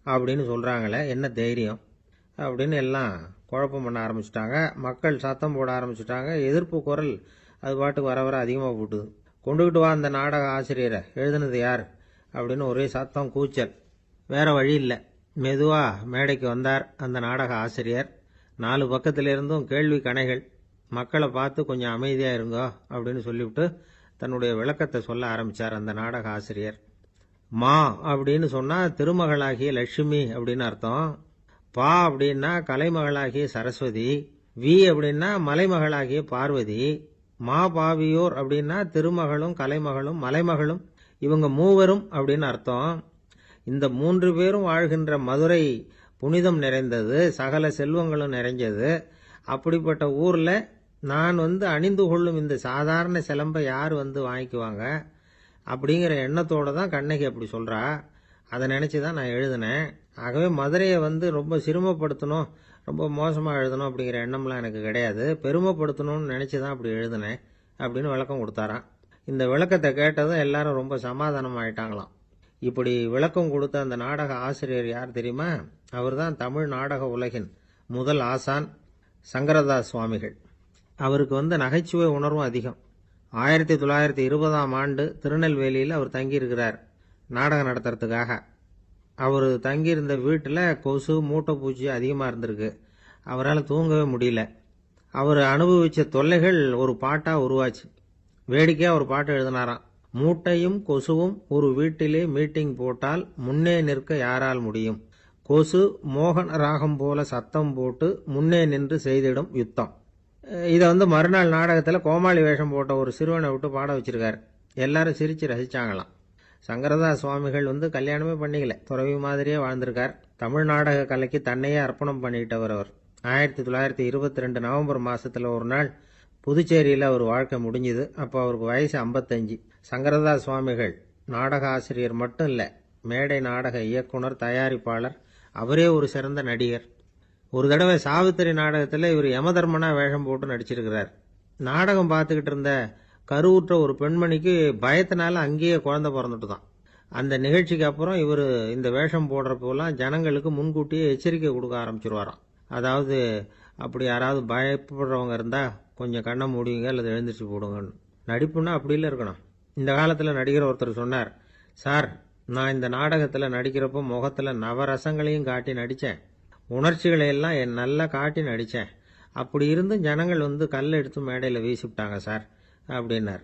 அப்படின்னு சொல்கிறாங்களே, என்ன தைரியம் அப்படின்னு எல்லாம் குழப்பம் பண்ண ஆரம்பிச்சிட்டாங்க. மக்கள் சத்தம் போட ஆரம்பிச்சிட்டாங்க. எதிர்ப்பு குரல் அது பாட்டுக்கு வர வர அதிகமாக போட்டுது. கொண்டுகிட்டு வா அந்த நாடக ஆசிரியரை, எழுதுனது யார் அப்படின்னு ஒரே சத்தம், கூச்சல். வேற வழி இல்லை. மெதுவாக மேடைக்கு வந்தார் அந்த நாடக ஆசிரியர். 4 பக்கத்திலிருந்தும் கேள்வி கணைகள். மக்களை பார்த்து கொஞ்சம் அமைதியாக இருங்கோ அப்படின்னு சொல்லிவிட்டு தன்னுடைய விளக்கத்தை சொல்ல ஆரம்பித்தார் அந்த நாடக ஆசிரியர். மா அப்படின்னு சொன்னால் திருமகளாகிய லட்சுமி அப்படின்னு அர்த்தம். பா அப்படின்னா கலைமகளாகிய சரஸ்வதி. வி அப்படின்னா மலைமகளாகிய பார்வதி. மா பாவியோர் அப்படின்னா திருமகளும் கலைமகளும் மலைமகளும், இவங்க மூவரும் அப்படின்னு அர்த்தம். இந்த 3 பேரும் வாழ்கின்ற மதுரை புனிதம் நிறைந்தது, சகல செல்வங்களும் நிறைஞ்சது. அப்படிப்பட்ட ஊரில் நான் அணிந்து கொள்ளும் இந்த சாதாரண சிலம்பை யார் வாங்கிக்குவாங்க அப்படிங்கிற எண்ணத்தோட தான் கண்ணகி அப்படி சொல்றா. அதை நினைச்சு தான் நான் எழுதினேன். ஆகவே மதுரையை ரொம்ப சிரமப்படுத்தணும், ரொம்ப மோசமாக எழுதணும் அப்படிங்கிற எண்ணம்லாம் எனக்கு கிடையாது. பெருமைப்படுத்தணும்னு நினச்சி தான் அப்படி எழுதினேன் அப்படின்னு விளக்கம் கொடுத்தாராம். இந்த விளக்கத்தை கேட்டதும் எல்லாரும் ரொம்ப சமாதானம் ஆயிட்டாங்களாம். இப்படி விளக்கம் கொடுத்த அந்த நாடக ஆசிரியர் யார் தெரியுமா? அவர் தான் தமிழ் நாடக உலகின் முதல் ஆசான் சங்கரதாஸ் சுவாமிகள். அவருக்கு நகைச்சுவை உணர்வும் அதிகம். 1920ஆம் ஆண்டு திருநெல்வேலியில் அவர் தங்கியிருக்கிறார் நாடகம் நடத்துறதுக்காக. அவர் தங்கியிருந்த வீட்டில் கொசு மூட்டைப்பூச்சி அதிகமாக இருந்திருக்கு. அவரால் தூங்கவே முடியல. அவர் அனுபவித்த தொல்லைகள் ஒரு பாட்டாக உருவாச்சு. வேடிக்கையாக ஒரு பாட்டு எழுதினாராம். மூட்டையும் கொசுவும் ஒரு வீட்டிலே மீட்டிங் போட்டால் முன்னே நிற்க யாரால் முடியும்? கொசு மோகன ராகம் போல சத்தம் போட்டு முன்னே நின்று செய்திடும் யுத்தம். இதை மறுநாள் நாடகத்தில் கோமாளி வேஷம் போட்ட ஒரு சிறுவனை விட்டு பாட வச்சிருக்காரு. எல்லாரும் சிரிச்சு ரசிச்சாங்களாம். சங்கரதாஸ் சுவாமிகள் கல்யாணமே பண்ணிக்கல, துறவி மாதிரியே வாழ்ந்திருக்கார். தமிழ் நாடக கலைக்கு தன்னையே அர்ப்பணம் பண்ணிட்டவர் அவர். 1922 நவம்பர் மாசத்துல ஒரு நாள் புதுச்சேரியில் அவர் வாழ்க்கை முடிஞ்சுது. அப்போ அவருக்கு வயசு 55. சங்கரதாஸ் சுவாமிகள் நாடக ஆசிரியர் மட்டும் இல்லை, மேடை நாடக இயக்குனர், தயாரிப்பாளர், அவரே ஒரு சிறந்த நடிகர். ஒரு தடவை சாவித்திரி நாடகத்தில் இவர் யமதர்மனா வேஷம் போட்டு நடிச்சிருக்கிறார். நாடகம் பார்த்துக்கிட்டு இருந்த கருவுற்ற ஒரு பெண்மணிக்கு பயத்தினால அங்கேயே குழந்தை பிறந்துட்டு தான். அந்த நிகழ்ச்சிக்கு அப்புறம் இவர் இந்த வேஷம் போடுறப்போலாம் ஜனங்களுக்கு முன்கூட்டியே எச்சரிக்கை கொடுக்க ஆரம்பிச்சிருவாராம். அதாவது அப்படி யாராவது பயப்படுறவங்க இருந்தா கொஞ்சம் கண்ணை மூடிங்க அல்லது எழுந்திரிச்சு போடுங்கன்னு. நடிப்புன்னா அப்படி இல்லை இருக்கணும். இந்த காலத்தில் நடிகர் ஒருத்தர் சொன்னார், சார் நான் இந்த நாடகத்தில் நடிக்கிறப்போ முகத்தில் நவரசங்களையும் காட்டி நடித்தேன், உணர்ச்சிகளை எல்லாம் நல்லா காட்டி நடித்தேன். அப்படி இருந்தும் ஜனங்கள் கல்லை எடுத்து மேடையில் வீசிவிட்டாங்க சார் அப்படின்னார்.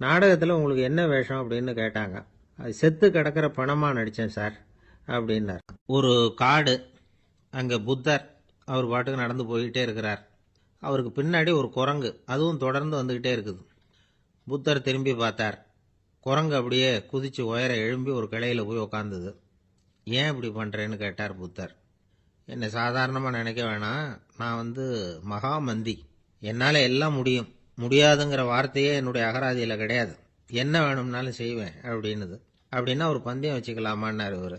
நாடகத்தில் உங்களுக்கு என்ன வேஷம் அப்படின்னு கேட்டாங்க. அது செத்து கிடக்கிற பணமாக நடித்தேன் சார் அப்படின்னார். ஒரு காடு, அங்கே புத்தர் அவர் பாட்டுக்கு நடந்து போய்கிட்டே இருக்கிறார். அவருக்கு பின்னாடி ஒரு குரங்கு, அதுவும் தொடர்ந்து வந்துக்கிட்டே இருக்குது. புத்தர் திரும்பி பார்த்தார். குரங்கு அப்படியே குதிச்சு உயர எழும்பி ஒரு கிளையில் போய் உக்காந்துது. ஏன் இப்படி பண்ணுறேன்னு கேட்டார் புத்தர். என்னை சாதாரணமாக நினைக்க வேணாம், நான் மகாமந்தி, என்னால் எல்லாம் முடியும், முடியாதுங்கிற வார்த்தையே என்னுடைய அகராதியில் கிடையாது, என்ன வேணும்னாலும் செய்வேன் அப்படின்னுது. அப்படின்னா ஒரு பந்தயம் வச்சுக்கலாமான்னாரு இவர்.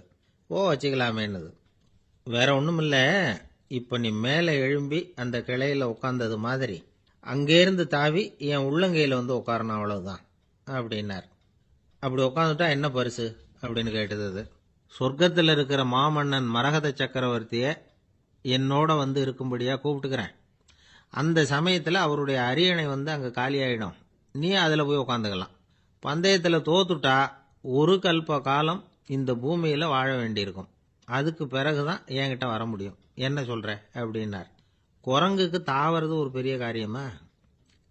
ஓ வச்சுக்கலாமேன்னுது. வேற ஒன்றும் இல்லை, இப்போ நீ மேலே எழும்பி அந்த கிளையில் உட்காந்தது மாதிரி அங்கேருந்து தாவி என் உள்ளங்கையில் உட்காரணும், அவ்வளவுதான் அப்படின்னார். அப்படி உட்காந்துட்டா என்ன பரிசு அப்படின்னு கேட்டது அது. சொர்க்கத்தில் இருக்கிற மாமன்னன் மரகத சக்கரவர்த்தியை என்னோட இருக்கும்படியாக கூப்பிட்டுக்கிறேன். அந்த சமயத்தில் அவருடைய அரியணை அங்கே காலியாயிடும், நீ அதில் போய் உட்காந்துக்கலாம். பந்தயத்தில் தோத்துட்டா ஒரு கல்ப காலம் இந்த பூமியில் வாழ வேண்டியிருக்கும், அதுக்கு பிறகுதான் என்கிட்ட வர முடியும், என்ன சொல்ற அப்படின்னார். குரங்குக்கு தாவறது ஒரு பெரிய காரியமா?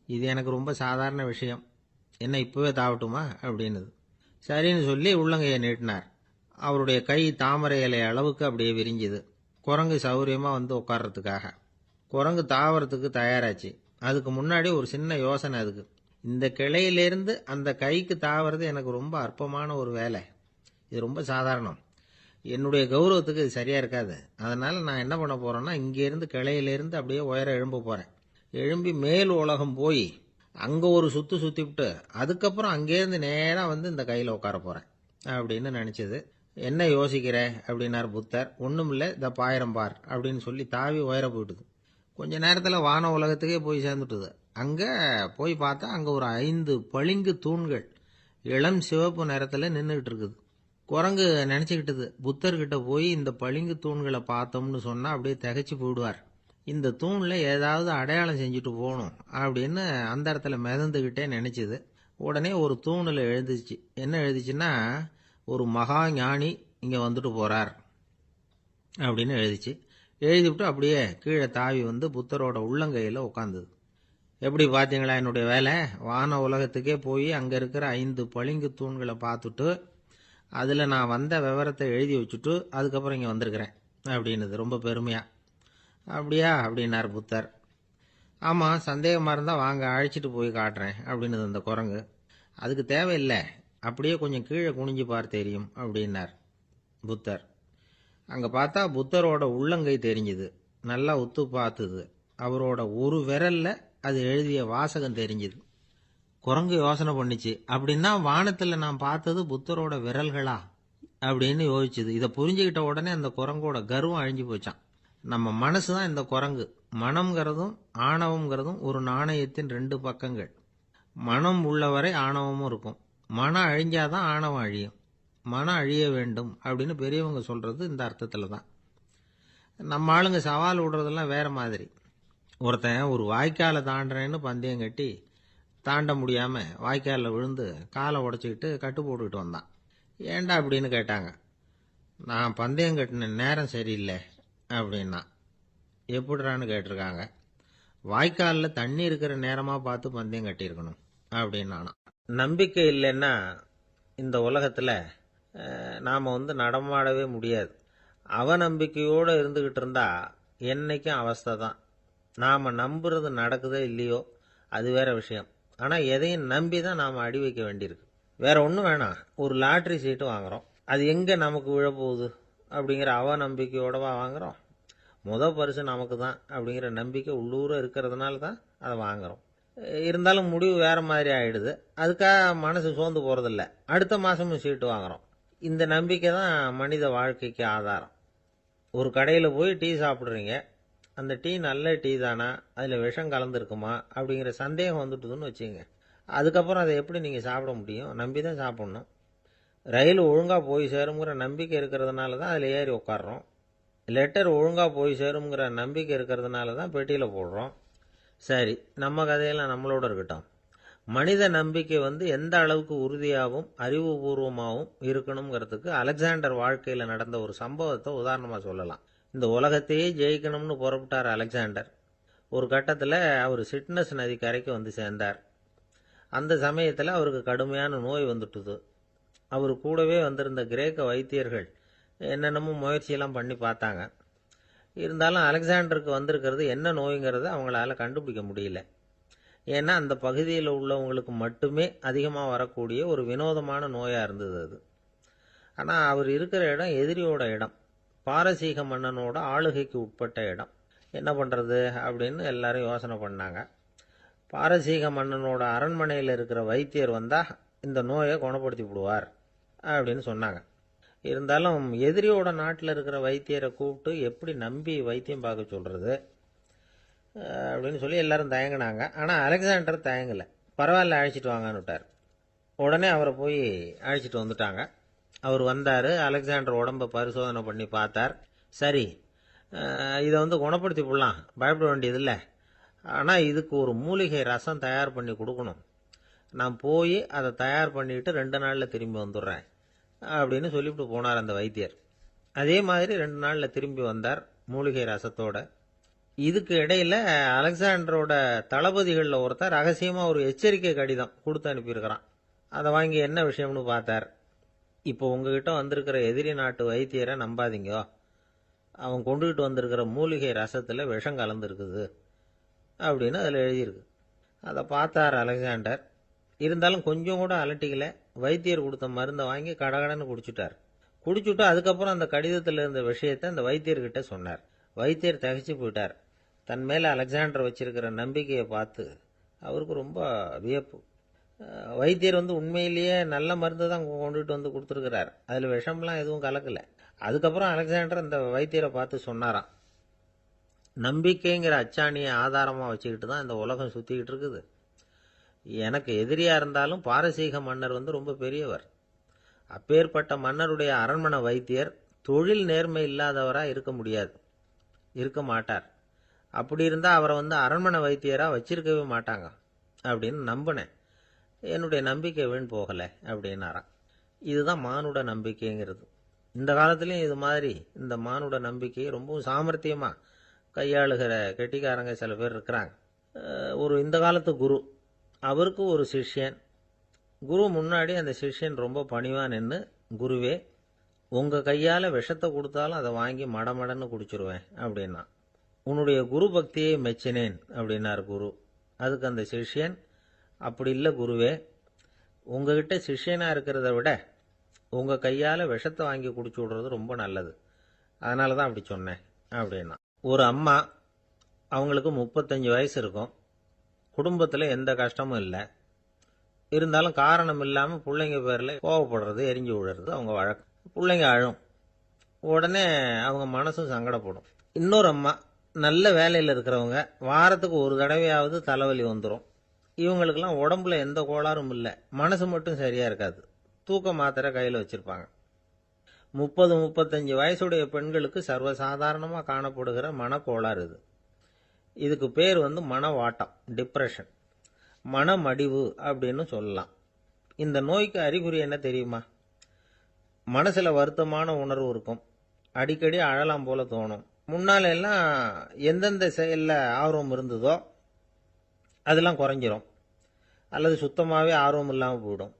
இது எனக்கு ரொம்ப சாதாரண விஷயம், என்ன இப்பவே தாவட்டுமா அப்படின்னுது. சரின்னு சொல்லி உள்ளங்கையை நீட்டினார். அவருடைய கை தாமரை இலை அளவுக்கு அப்படியே விரிஞ்சுது. குரங்கு சௌரியமா உட்கார்றதுக்காக. குரங்கு தாவறதுக்கு தயாராச்சு. அதுக்கு முன்னாடி ஒரு சின்ன யோசனை அதுக்கு. இந்த கிளையிலிருந்து அந்த கைக்கு தாவறது எனக்கு ரொம்ப அற்பமான ஒரு வேலை, இது ரொம்ப சாதாரணம், என்னுடைய கௌரவத்துக்கு இது சரியா இருக்காது. அதனால நான் என்ன பண்ண போறேன்னா, இங்கிருந்து கிளையிலிருந்து அப்படியே உயர எழும்ப போறேன். எழும்பி மேல் உலகம் போய் அங்க ஒரு சுத்து சுத்திவிட்டு அதுக்கப்புறம் அங்கேருந்து நேரா இந்த கையில உட்கார போறேன் அப்படின்னு நினைச்சது. என்ன யோசிக்கிற அப்படின்னார் புத்தர். ஒண்ணும் இல்லை, இந்த பாயிரம் பார் அப்படின்னு சொல்லி தாவி உயர போயிட்டுது. கொஞ்ச நேரத்தில் வான உலகத்துக்கே போய் சேர்ந்துட்டுது. அங்க போய் பார்த்தா அங்க ஒரு 5 பளிங்கு தூண்கள் இளம் சிவப்பு நிறத்துல நின்றுகிட்டு இருக்குது. குரங்கு நினைச்சுக்கிட்டது, புத்தர்கிட்ட போய் இந்த பளிங்கு தூண்களை பார்த்தோம்னு சொன்னா அப்படியே திகைச்சு போயிடுவார், இந்த தூண்ல ஏதாவது அடையாளம் செஞ்சுட்டு போகணும் அப்படின்னு அந்த இடத்துல மிதந்துகிட்டே நினைச்சுது. உடனே ஒரு தூணில் எழுதிச்சு. என்ன எழுதிச்சுன்னா, ஒரு மகா ஞானி இங்க வந்துட்டு போறார் அப்படின்னு எழுதிச்சு. எழுதிவிட்டு அப்படியே கீழே தாவி புத்தரோட உள்ளங்கையில உட்காந்துது. எப்படி பார்த்தீங்களா என்னுடைய வேலை? வான உலகத்துக்கே போய் அங்க இருக்கிற 5 பளிங்கு தூண்களை பார்த்துட்டு அதுல நான் வந்த விவரத்தை எழுதி வச்சுட்டு அதுக்கப்புறம் இங்க வந்திருக்கிறேன் அப்படின்னுது ரொம்ப பெருமையா. அப்படியா அப்படின்னார் புத்தர். ஆமா, சந்தேகமா இருந்தா வாங்க அழைச்சிட்டு போய் காட்டுறேன் அப்படின்னுது அந்த குரங்கு. அதுக்கு தேவையில்லை, அப்படியே கொஞ்சம் கீழே குனிஞ்சு பார் தெரியும் அப்படின்னார் புத்தர். அங்க பார்த்தா புத்தரோட உள்ளங்கை தெரிஞ்சுது. நல்லா உத்து பார்த்துது. அவரோட ஒரு விரல்ல அது எழுதிய வாசகம் தெரிஞ்சுது. குரங்கு யோசனை பண்ணிச்சு, அப்படின்னா வானத்தில் நான் பார்த்தது புத்தரோட விரல்களா அப்படின்னு யோசிச்சுது. இதை புரிஞ்சுக்கிட்ட உடனே அந்த குரங்கோட கர்வம் அழிஞ்சு போச்சான். நம்ம மனசு தான் இந்த குரங்கு. மனம்ங்கிறதும் ஆணவம்ங்கிறதும் ஒரு நாணயத்தின் 2 பக்கங்கள். மனம் உள்ளவரை ஆணவமும் இருக்கும். மனம் அழிஞ்சாதான் ஆணவம் அழியும். மனம் அழிய வேண்டும் அப்படின்னு பெரியவங்க சொல்றது இந்த அர்த்தத்தில் தான். நம்ம ஆளுங்க சவால் விடுறதெல்லாம் வேற மாதிரி. ஒருத்தன் ஒரு வாய்க்காலை தாண்டுறேன்னு பந்தயம் கட்டி தாண்ட முடியாம வாய்க்காலில் விழுந்து காலை உடச்சிக்கிட்டு கட்டு போட்டுக்கிட்டு வந்தான். ஏண்டா அப்படின்னு கேட்டாங்க. நான் பந்தயம் கட்டின நேரம் சரியில்லை அப்படின்னா. எப்படிறான்னு கேட்டிருக்காங்க. வாய்க்காலில் தண்ணி இருக்கிற நேரமாக பார்த்து பந்தயம் கட்டியிருக்கணும் அப்படின்னானா. நம்பிக்கை இல்லைன்னா இந்த உலகத்தில் நாம் நடமாடவே முடியாது. அவநம்பிக்கையோடு இருந்துக்கிட்டு இருந்தா என்னைக்கும் அவஸ்தை தான். நாம் நம்புறது நடக்குதோ இல்லையோ அது வேற விஷயம். ஆனால் எதையும் நம்பி தான் நாம் அடி வைக்க வேண்டியிருக்கு. வேற ஒன்றும் வேணாம். ஒரு லாட்ரி சீட்டு வாங்குகிறோம். அது எங்கே நமக்கு விழப்போகுது அப்படிங்கிற அவநம்பிக்கையோடவா வாங்குகிறோம்? பரிசு நமக்கு தான் அப்படிங்கிற நம்பிக்கை உள்ளூர இருக்கிறதுனால தான் அதை வாங்குகிறோம். இருந்தாலும் முடிவு வேற மாதிரி ஆயிடுது. அதுக்காக மனசு சோர்ந்து போகிறதில்ல. அடுத்த மாதமும் சீட்டு வாங்குகிறோம். இந்த நம்பிக்கை தான் மனித வாழ்க்கைக்கு ஆதாரம். ஒரு கடையில் போய் டீ சாப்பிட்றீங்க. அந்த டீ நல்ல டீ தானா, அதில் விஷம் கலந்துருக்குமா அப்படிங்கிற சந்தேகம் வந்துட்டுதுன்னு வச்சுங்க. அதுக்கப்புறம் அதை எப்படி நீங்கள் சாப்பிட முடியும்? நம்பி தான் சாப்பிட்ணும். ரயில் ஒழுங்காக போய் சேருங்கிற நம்பிக்கை இருக்கிறதுனால தான் அதில் ஏறி உட்காடுறோம். லெட்டர் ஒழுங்காக போய் சேருங்கிற நம்பிக்கை இருக்கிறதுனால தான் பெட்டியில் போடுறோம். சரி, நம்ம கதையெல்லாம் நம்மளோட இருக்கட்டும். மனித நம்பிக்கை எந்த அளவுக்கு உறுதியாகவும் அறிவுபூர்வமாகவும் இருக்கணுங்கிறதுக்கு அலெக்சாண்டர் வாழ்க்கையில் நடந்த ஒரு சம்பவத்தை உதாரணமாக சொல்லலாம். இந்த உலகத்தையே ஜெயிக்கணும்னு புறப்பட்டார் அலெக்சாண்டர். ஒரு கட்டத்தில் அவர் சிட்னஸ் நதி கரைக்கு சேர்ந்தார். அந்த சமயத்தில் அவருக்கு கடுமையான நோய் வந்துட்டுது. அவர் கூடவே வந்திருந்த கிரேக்க வைத்தியர்கள் என்னென்னமோ முயற்சியெல்லாம் பண்ணி பார்த்தாங்க. இருந்தாலும் அலெக்சாண்டருக்கு வந்திருக்கிறது என்ன நோய்ங்கிறத அவங்களால கண்டுபிடிக்க முடியல. ஏன்னா அந்த பகுதியில் உள்ளவங்களுக்கு மட்டுமே அதிகமாக வரக்கூடிய ஒரு வினோதமான நோயாக இருந்தது அது. ஆனால் அவர் இருக்கிற இடம் எதிரியோட இடம். பாரசீக மன்னனோட ஆளுகைக்கு உட்பட்ட இடம். என்ன பண்ணுறது அப்படின்னு எல்லாரும் யோசனை பண்ணாங்க. பாரசீக மன்னனோட அரண்மனையில் இருக்கிற வைத்தியர் வந்தால் இந்த நோயை குணப்படுத்தி விடுவார் அப்படின்னு சொன்னாங்க. இருந்தாலும் எதிரியோட நாட்டில் இருக்கிற வைத்தியரை கூப்பிட்டு எப்படி நம்பி வைத்தியம் பார்க்க சொல்கிறது அப்படின்னு சொல்லி எல்லாரும் தயங்கினாங்க. ஆனால் அலெக்சாண்டர் தயங்கலை. பரவாயில்ல, அழைச்சிட்டு வாங்கன்னு விட்டார். உடனே அவரை போய் அழைச்சிட்டு வந்துட்டாங்க. அவர் வந்தார். அலெக்சாண்டர் உடம்பை பரிசோதனை பண்ணி பார்த்தார். சரி, இதை குணப்படுத்தி விடலாம், பயப்பட வேண்டியதில்லை. ஆனால் இதுக்கு ஒரு மூலிகை ரசம் தயார் பண்ணி கொடுக்கணும். நான் போய் அதை தயார் பண்ணிவிட்டு 2 நாளில் திரும்பி வந்துடுறேன் அப்படின்னு சொல்லிவிட்டு போனார் அந்த வைத்தியர். அதே மாதிரி 2 நாளில் திரும்பி வந்தார் மூலிகை ரசத்தோட. இதுக்கு இடையில் அலெக்சாண்டரோட தளபதிகளில் ஒருத்தர் ரகசியமாக ஒரு எச்சரிக்கை கடிதம் கொடுத்து அனுப்பியிருக்கிறான். அதை வாங்கி என்ன விஷயம்னு பார்த்தார். இப்போ உங்ககிட்ட வந்திருக்கிற எதிரி நாட்டு வைத்தியரை நம்பாதீங்க. அவன் கொண்டுகிட்டு வந்திருக்கிற மூலிகை ரசத்தில் விஷம் கலந்துருக்குது அப்படின்னு அதில் எழுதியிருக்கு. அதை பார்த்தார் அலெக்சாண்டர். இருந்தாலும் கொஞ்சம் கூட அலட்டிக்கல. வைத்தியர் கொடுத்த மருந்தை வாங்கி கடகடன்னு குடிச்சுட்டார். குடிச்சுட்டு அதுக்கப்புறம் அந்த கடிதத்தில் இருந்த விஷயத்தை அந்த வைத்தியர்கிட்ட சொன்னார். வைத்தியர் தகைச்சு போயிட்டார். தன் மேலே அலெக்சாண்டர் வச்சிருக்கிற நம்பிக்கையை பார்த்து அவருக்கு ரொம்ப வியப்பு. வைத்தியர் உண்மையிலேயே நல்ல மருந்து தான் கொண்டுகிட்டு கொடுத்துருக்கிறார். அதில் விஷம்லாம் எதுவும் கலக்கலை. அதுக்கப்புறம் அலெக்சாண்டர் அந்த வைத்தியரை பார்த்து சொன்னாராம், நம்பிக்கைங்கிற அச்சாணியை ஆதாரமாக வச்சுக்கிட்டு தான் இந்த உலகம் சுற்றிக்கிட்டு இருக்குது. எனக்கு எதிரியாக இருந்தாலும் பாரசீக மன்னர் ரொம்ப பெரியவர். அப்பேற்பட்ட மன்னருடைய அரண்மனை வைத்தியர் தொழில் நேர்மை இல்லாதவராக இருக்க முடியாது, இருக்க மாட்டார். அப்படி இருந்தால் அவரை அரண்மனை வைத்தியராக வச்சிருக்கவே மாட்டாங்க அப்படின்னு நம்பினேன். என்னுடைய நம்பிக்கை வீண் போகலை அப்படின்னாராம். இதுதான் மானுட நம்பிக்கைங்கிறது. இந்த காலத்துலேயும் இது மாதிரி இந்த மானுட நம்பிக்கையை ரொம்பவும் சாமர்த்தியமாக கையாளுகிற கெட்டிக்காரங்க சில பேர் இருக்கிறாங்க. ஒரு இந்த காலத்து குரு, அவருக்கு ஒரு சிஷ்யன். குரு முன்னாடி அந்த சிஷ்யன் ரொம்ப பணிவாக நின்று, குருவே, உங்கள் கையால் விஷத்தை கொடுத்தாலும் அதை வாங்கி மடமடன்னு குடிச்சிருவேன் அப்படின்னா. உன்னுடைய குரு பக்தியை மெச்சினேன் அப்படின்னார் குரு. அதுக்கு அந்த சிஷ்யன், அப்படி இல்லை குருவே, உங்ககிட்ட சிஷ்யனாக இருக்கிறத விட உங்கள் கையால் விஷத்தை வாங்கி குடிச்சு விடுறது ரொம்ப நல்லது, அதனால தான் அப்படி சொன்னேன் அப்படின்னா. ஒரு அம்மா, அவங்களுக்கு 35 வயசு இருக்கும். குடும்பத்தில் எந்த கஷ்டமும் இல்லை, இருந்தாலும் காரணம் இல்லாமல் பிள்ளைங்க பேரில் கோவப்படுறது, எரிஞ்சு விழுறது அவங்க வழக்கம். பிள்ளைங்க அழும், உடனே அவங்க மனசும் சங்கடப்படும். இன்னொரு அம்மா நல்ல வேலையில் இருக்கிறவங்க, வாரத்துக்கு ஒரு தடவையாவது தலைவலி வந்துடும். இவங்களுக்கெல்லாம் உடம்புல எந்த கோளாறும் இல்லை, மனசு மட்டும் சரியாக இருக்காது. தூக்க மாத்திரை கையில் வச்சுருப்பாங்க. 30-35 வயசுடைய பெண்களுக்கு சர்வசாதாரணமாக காணப்படுகிற மனக்கோளாறு இது. இதுக்கு பேர் மனவாட்டம், டிப்ரெஷன், மனமடிவு அப்படின்னு சொல்லலாம். இந்த நோய்க்கு அறிகுறி என்ன தெரியுமா? மனசில் வருத்தமான உணர்வு இருக்கும், அடிக்கடி அழலாம் போல தோணும். முன்னால எல்லாம் எந்தெந்த செயலில் ஆர்வம் இருந்ததோ அதெல்லாம் குறைஞ்சிரும், அல்லது சுத்தமாகவே ஆர்வம் இல்லாமல் போயிடும்.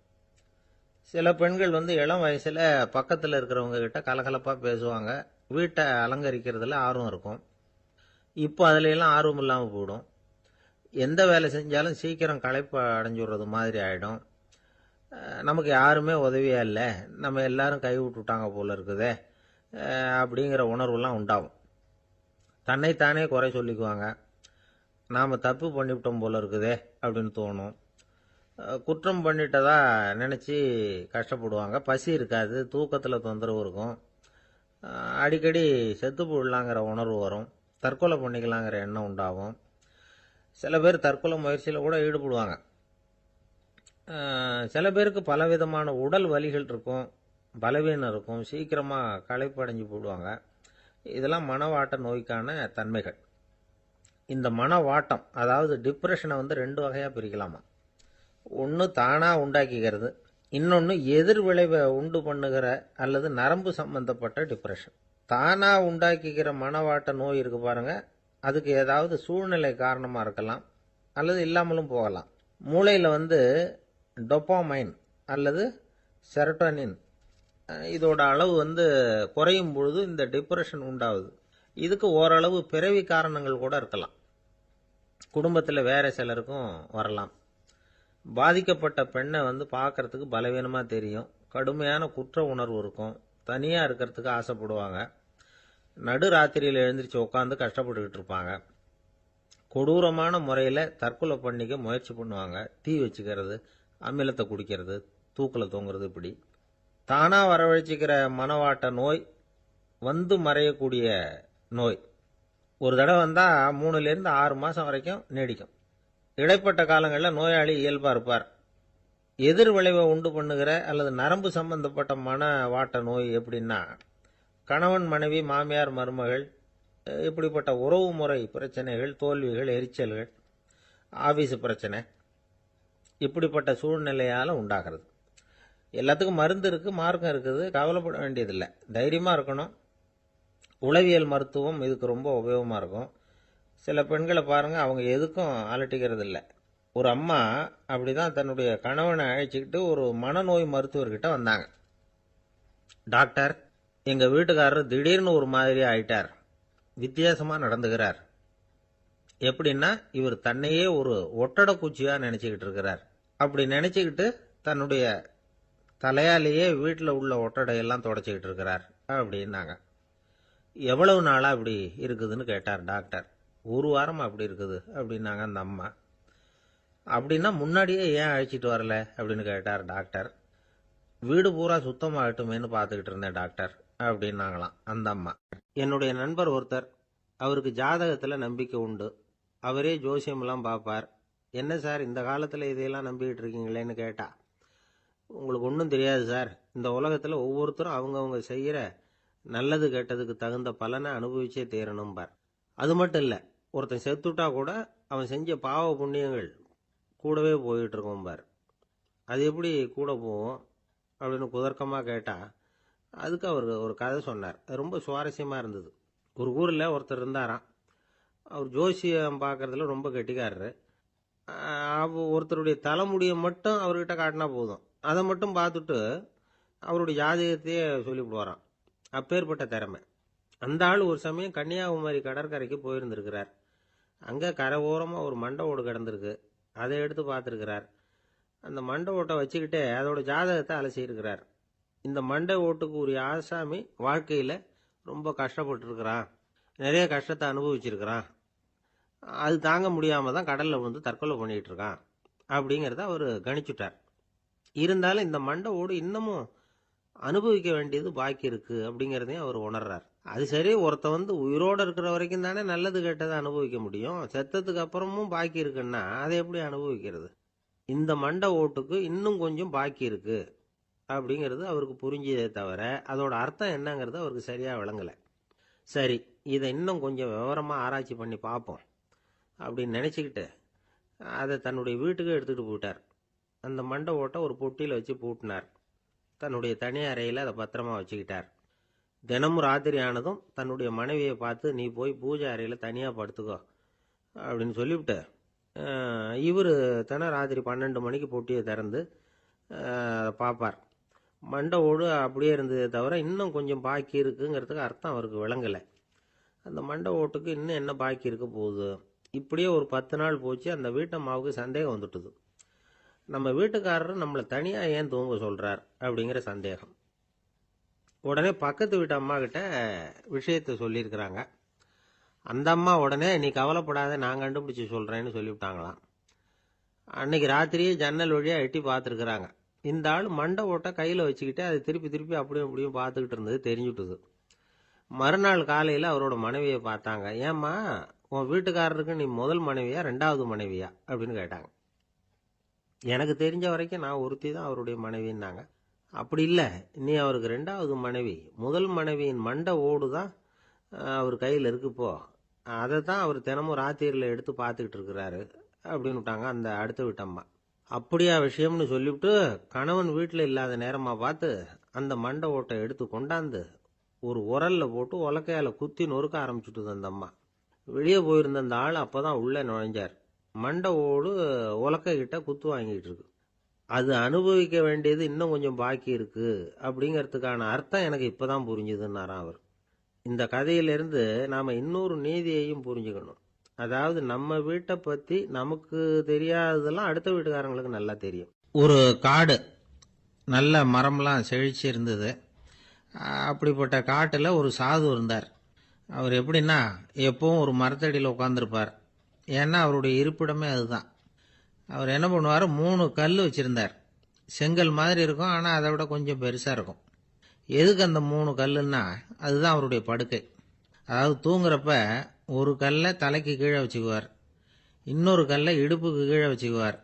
சில பெண்கள் இளம் வயசில் பக்கத்தில் இருக்கிறவங்க கிட்ட கலகலப்பாக பேசுவாங்க, வீட்டை அலங்கரிக்கிறதுல ஆர்வம் இருக்கும். இப்போ அதுல எல்லாம் ஆர்வம் இல்லாமல் போயிடும். எந்த வேலை செஞ்சாலும் சீக்கிரம் களைப்பு அடைஞ்சுடுறது மாதிரி ஆகிடும். நமக்கு யாருமே உதவியா இல்லை, நம்ம எல்லாரும் கை விட்டுட்டாங்க போல இருக்குதே அப்படிங்கிற உணர்வுலாம் உண்டாகும். தன்னைத்தானே குறை சொல்லிக்குவாங்க, நாம் தப்பு பண்ணிவிட்டோம் போல இருக்குதே அப்படின்னு தோணும். குற்றம் பண்ணிட்டதா நினச்சி கஷ்டப்படுவாங்க. பசி இருக்காது, தூக்கத்தில் தொந்தரவு இருக்கும், அடிக்கடி செத்து போடலாங்கிற உணர்வு வரும், தற்கொலை பண்ணிக்கலாங்கிற எண்ணம் உண்டாகும். சில பேர் தற்கொலை முயற்சியில் கூட ஈடுபடுவாங்க. சில பேருக்கு பலவிதமான உடல் வலிகள் இருக்கும், பலவீனம் இருக்கும், சீக்கிரமாக களைப்படைஞ்சு போடுவாங்க. இதெல்லாம் மனவாட்ட நோய்க்கான தன்மைகள். இந்த மனவாட்டம், அதாவது டிப்ரெஷனை 2 வகையாக பிரிக்கலாமா. ஒன்று தானாக உண்டாக்கிக்கிறது, இன்னொன்று எதிர் விளைவை உண்டு பண்ணுகிற அல்லது நரம்பு சம்பந்தப்பட்ட டிப்ரெஷன். தானாக உண்டாக்கிக்கிற மனவாட்ட நோய் இருக்கு பாருங்க, அதுக்கு ஏதாவது சூழ்நிலை காரணமாக இருக்கலாம், அல்லது இல்லாமலும் போகலாம். மூளையில் டொப்பாமைன் அல்லது செரட்டோனின் இதோட அளவு குறையும் பொழுது இந்த டிப்ரெஷன் உண்டாகுது. இதுக்கு ஓரளவு பிறவி காரணங்கள் கூட இருக்கலாம், குடும்பத்தில் வேற சிலருக்கும் வரலாம். பாதிக்கப்பட்ட பெண்ணை பார்க்கறதுக்கு பலவீனமாக தெரியும், கடுமையான குற்ற உணர்வு இருக்கும், தனியாக இருக்கிறதுக்கு ஆசைப்படுவாங்க, நடு ராத்திரியில் எழுந்திரிச்சு உட்காந்து கஷ்டப்பட்டுக்கிட்டு இருப்பாங்க, கொடூரமான முறையில் தற்கொலை பண்ணிக்க முயற்சி பண்ணுவாங்க, தீ வச்சுக்கிறது, அமிலத்தை குடிக்கிறது, தூக்கில் தொங்குறது. இப்படி தானாக வரவழைச்சிக்கிற மனவாட்ட நோய் மறையக்கூடிய நோய். ஒரு தடவை வந்தால் 3லேருந்து 6 மாதம் வரைக்கும் நீடிக்கும். இடைப்பட்ட காலங்களில் நோயாளி இயல்பாக இருப்பார். எதிர் விளைவை உண்டு பண்ணுகிற அல்லது நரம்பு சம்பந்தப்பட்ட மனவாட்ட நோய் எப்படின்னா, கணவன் மனைவி, மாமியார் மருமகள், இப்படிப்பட்ட உறவு முறை பிரச்சனைகள், தோல்விகள், எரிச்சல்கள், ஆபீஸ் பிரச்சனை, இப்படிப்பட்ட சூழ்நிலையால் உண்டாகிறது. எல்லாத்துக்கும் மருந்து இருக்குது, மார்க்கம் இருக்குது, கவலைப்பட வேண்டியதில்லை, தைரியமாக இருக்கணும். உளவியல் மருத்துவம் இதுக்கு ரொம்ப உபயோகமாக இருக்கும். சில பெண்களை பாருங்கள், அவங்க எதுக்கும் அலட்டிக்கிறது இல்லை. ஒரு அம்மா அப்படிதான் தன்னுடைய கணவனை அழைச்சிக்கிட்டு ஒரு மனநோய் மருத்துவர்கிட்ட வந்தாங்க. டாக்டர், எங்கள் வீட்டுக்காரர் திடீர்னு ஒரு மாதிரி ஆயிட்டார், வித்தியாசமாக நடந்துகிறார். எப்படின்னா, இவர் தன்னையே ஒரு ஒட்டடை பூச்சியாக நினச்சிக்கிட்டு இருக்கிறார். அப்படி நினச்சிக்கிட்டு தன்னுடைய தலையாலேயே வீட்டில் உள்ள ஒட்டடையெல்லாம் தொடச்சிக்கிட்டு இருக்கிறார் அப்படின்னாங்க. எவ்வளவு நாளாக அப்படி இருக்குதுன்னு கேட்டார் டாக்டர். 1 வாரம் அப்படி இருக்குது அப்படின்னாங்க அந்த அம்மா. அப்படின்னா முன்னாடியே ஏன் அழைச்சிட்டு வரல அப்படின்னு கேட்டார் டாக்டர். வீடு பூரா சுத்தமாகட்டுமேனு பார்த்துக்கிட்டு இருந்தேன் டாக்டர் அப்படின்னாங்களாம் அந்த அம்மா. என்னுடைய நண்பர் ஒருத்தர், அவருக்கு ஜாதகத்தில் நம்பிக்கை உண்டு, அவரே ஜோசியமெல்லாம் பார்ப்பார். என்ன சார் இந்த காலத்தில் இதையெல்லாம் நம்பிக்கிட்டு இருக்கீங்களேன்னு கேட்டா, உங்களுக்கு ஒன்றும் தெரியாது சார், இந்த உலகத்தில் ஒவ்வொருத்தரும் அவங்கவுங்க செய்கிற நல்லது கெட்டதுக்கு தகுந்த பலனை அனுபவிச்சே தீரணும்பார். அது மட்டும் இல்லை, ஒருத்தன் செத்துட்டா கூட அவன் செஞ்ச பாவ புண்ணியங்கள் கூடவே போயிட்டு இருக்கோம்பார். அது எப்படி கூட போவோம் அப்படின்னு குதர்க்கமாக கேட்டால், அதுக்கு அவர் ஒரு கதை சொன்னார். அது ரொம்ப சுவாரஸ்யமாக இருந்தது. ஒரு ஊரில் ஒருத்தர் இருந்தாராம். அவர் ஜோசியம் பார்க்குறதுல ரொம்ப கெட்டிக்காரரு. ஒருத்தருடைய தலைமுடியை மட்டும் அவர்கிட்ட காட்டினா போதும், அதை மட்டும் பார்த்துட்டு அவருடைய ஜாதகத்தையே சொல்லிவிடுவாராம். அப்பேற்பட்ட திறமை. அந்த ஆள் ஒரு சமயம் கன்னியாகுமரி கடற்கரைக்கு போயிருந்திருக்கிறார். அங்கே கரை ஓரமாக ஒரு மண்டை ஓடு கிடந்திருக்கு, அதை எடுத்து பார்த்துருக்கிறார். அந்த மண்டை ஓட்டை வச்சுக்கிட்டே அதோட ஜாதகத்தை அலசியிருக்கிறார். இந்த மண்டை ஓட்டுக்கு உரிய ஆசாமி வாழ்க்கையில் ரொம்ப கஷ்டப்பட்டுருக்கிறான், நிறைய கஷ்டத்தை அனுபவிச்சிருக்கிறான், அது தாங்க முடியாம தான் கடல்ல வந்து தற்கொலை பண்ணிட்டு இருக்கான் அப்படிங்கிறத அவர் கணிச்சுட்டார். இருந்தாலும் இந்த மண்டை ஓடு இன்னமும் அனுபவிக்க வேண்டியது பாக்கி இருக்கு அப்படிங்கிறதையும் அவர் உணர்றார். அது சரி, ஒருத்த வந்து உயிரோட இருக்கிற வரைக்கும் தானே நல்லது கெட்டதை அனுபவிக்க முடியும். செத்ததுக்கு அப்புறமும் பாக்கி இருக்குன்னா அதை எப்படி அனுபவிக்கிறது? இந்த மண்டை ஓட்டுக்கு இன்னும் கொஞ்சம் பாக்கி இருக்கு அப்படிங்கிறது அவருக்கு புரிஞ்சதே தவிர அதோட அர்த்தம் என்னங்கிறது அவருக்கு சரியா விளங்கல. சரி, இதை இன்னும் கொஞ்சம் விவரமா ஆராய்ச்சி பண்ணி பார்ப்போம் அப்படின்னு நினைச்சுக்கிட்டு அதை தன்னுடைய வீட்டுக்கு எடுத்துட்டு போயிட்டார். அந்த மண்டை ஓட்டை ஒரு பொட்டியில் வச்சு பூட்டினார். தன்னுடைய தனி அறையில் அதை பத்திரமா வச்சுக்கிட்டார். தினமும் ராத்திரி ஆனதும் தன்னுடைய மனைவியை பார்த்து, நீ போய் பூஜை அறையில் தனியாக படுத்துக்கோ அப்படின்னு சொல்லிவிட்டு இவர் தானே ராத்திரி 12 மணிக்கு பொட்டியை திறந்து பார்ப்பார். மண்டை ஓடு அப்படியே இருந்ததே தவிர இன்னும் கொஞ்சம் பாக்கி இருக்குங்கிறதுக்கு அர்த்தம் அவருக்கு விளங்கலை. அந்த மண்டை ஓட்டுக்கு இன்னும் என்ன பாக்கி இருக்க போகுது? இப்படியே ஒரு 10 நாள் போச்சு. அந்த வீட்டம்மாவுக்கு சந்தேகம் வந்துட்டுது. நம்ம வீட்டுக்காரர் நம்மளை தனியாக ஏன் தூங்க சொல்கிறார் அப்படிங்கிற சந்தேகம். உடனே பக்கத்து வீட்டு அம்மா கிட்ட விஷயத்தை சொல்லியிருக்கிறாங்க. அந்த அம்மா உடனே, நீ கவலைப்படாத, நான் கண்டுபிடிச்சி சொல்கிறேன்னு சொல்லிவிட்டாங்களாம். அன்னைக்கு ராத்திரியே ஜன்னல் வழியாக எட்டி பார்த்துருக்குறாங்க. இந்த ஆள் மண்டை ஓட்டை கையில் வச்சுக்கிட்டு அதை திருப்பி திருப்பி அப்படியும் அப்படியும் பார்த்துக்கிட்டு இருந்தது தெரிஞ்சுட்டுது. மறுநாள் காலையில் அவரோட மனைவியை பார்த்தாங்க. ஏம்மா, உன் வீட்டுக்காரருக்கு நீ முதல் மனைவியா 2வது மனைவியா அப்படின்னு கேட்டாங்க. எனக்கு தெரிஞ்ச வரைக்கும் நான் ஒருத்தி தான் அவருடைய மனைவின்னாங்க. அப்படி இல்லை, நீ அவருக்கு 2வது மனைவி. முதல் மனைவியின் மண்டை ஓடு தான் அவர் கையில் இருக்குப்போ, அதை தான் அவர் தினமும் ராத்திரியில் எடுத்து பார்த்துக்கிட்டு இருக்கிறாரு அப்படின்னு விட்டாங்க அந்த அடுத்த வீட்டம்மா. அப்படியா விஷயம்னு சொல்லிவிட்டு கணவன் வீட்டில் இல்லாத நேரமாக பார்த்து அந்த மண்டை ஓட்டை எடுத்து கொண்டாந்து ஒரு உரல்ல போட்டு உலக்கையால் குத்தி நொறுக்க ஆரம்பிச்சுட்டுது அந்த அம்மா. வெளியே போயிருந்த அந்த ஆள் அப்போதான் உள்ளே நுழைஞ்சார். மண்டை ஓடு உலக்கை கிட்ட குத்து வாங்கிட்டு இருக்கு. அது அனுபவிக்க வேண்டியது இன்னும் கொஞ்சம் பாக்கி இருக்கு அப்படிங்கிறதுக்கான அர்த்தம் எனக்கு இப்பதான் புரிஞ்சுதுன்னாராம் அவர். இந்த கதையிலிருந்து நாம இன்னொரு நீதியையும் புரிஞ்சுக்கணும். அதாவது நம்ம வீட்டை பத்தி நமக்கு தெரியாததெல்லாம் அடுத்த வீட்டுக்காரங்களுக்கு நல்லா தெரியும். ஒரு காடு, நல்ல மரம்லாம் செழிச்சு இருந்தது. அப்படிப்பட்ட காட்டில் ஒரு சாது இருந்தார். அவர் எப்படின்னா, எப்பவும் ஒரு மரத்தடியில் உட்காந்துருப்பார். ஏன்னா அவருடைய இருப்பிடமே அதுதான். அவர் என்ன பண்ணுவார், 3 கல் வச்சுருந்தார். செங்கல் மாதிரி இருக்கும், ஆனால் அதை விட கொஞ்சம் பெருசாக இருக்கும். எதுக்கு அந்த 3 கல்லுன்னா, அதுதான் அவருடைய படுக்கை. அதாவது தூங்குறப்ப ஒரு கல்லை தலைக்கு கீழே வச்சுக்குவார், இன்னொரு கல்லை இடுப்புக்கு கீழே வச்சுக்குவார்,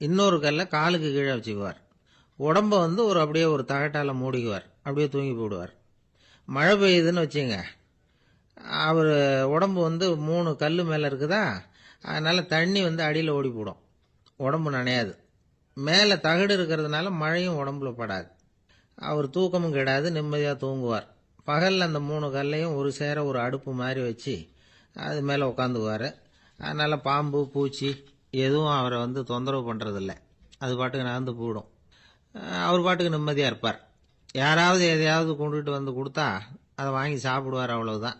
இன்னொரு கல்லை காலுக்கு கீழே வச்சுக்குவார். உடம்ப வந்து அப்படியே ஒரு தகட்டால் மூடிக்குவார். அப்படியே தூங்கி போடுவார். மழை பெய்யுதுன்னு வச்சுங்க, அவர் உடம்பு வந்து 3 கல் மேலே இருக்குதா, அதனால் தண்ணி வந்து அடியில் ஓடி போடும், உடம்பு நனையாது. மேலே தகடு இருக்கிறதுனால மழையும் உடம்புல படாது. அவர் தூக்கமும் கெடாது, நிம்மதியாக தூங்குவார். பகலில் அந்த 3 கல்லையும் ஒரு சேர ஒரு அடுப்பு மாதிரி வச்சு அது மேலே உட்காந்துக்குவார். அதனால் பாம்பு பூச்சி எதுவும் அவரை வந்து தொந்தரவு பண்ணுறதில்ல. அது பாட்டுக்கு நகர்ந்து போயிடும். அவர் பாட்டுக்கு நிம்மதியாக இருப்பார். யாராவது எதையாவது கொண்டுகிட்டு வந்து கொடுத்தா அதை வாங்கி சாப்பிடுவார், அவ்வளவுதான்.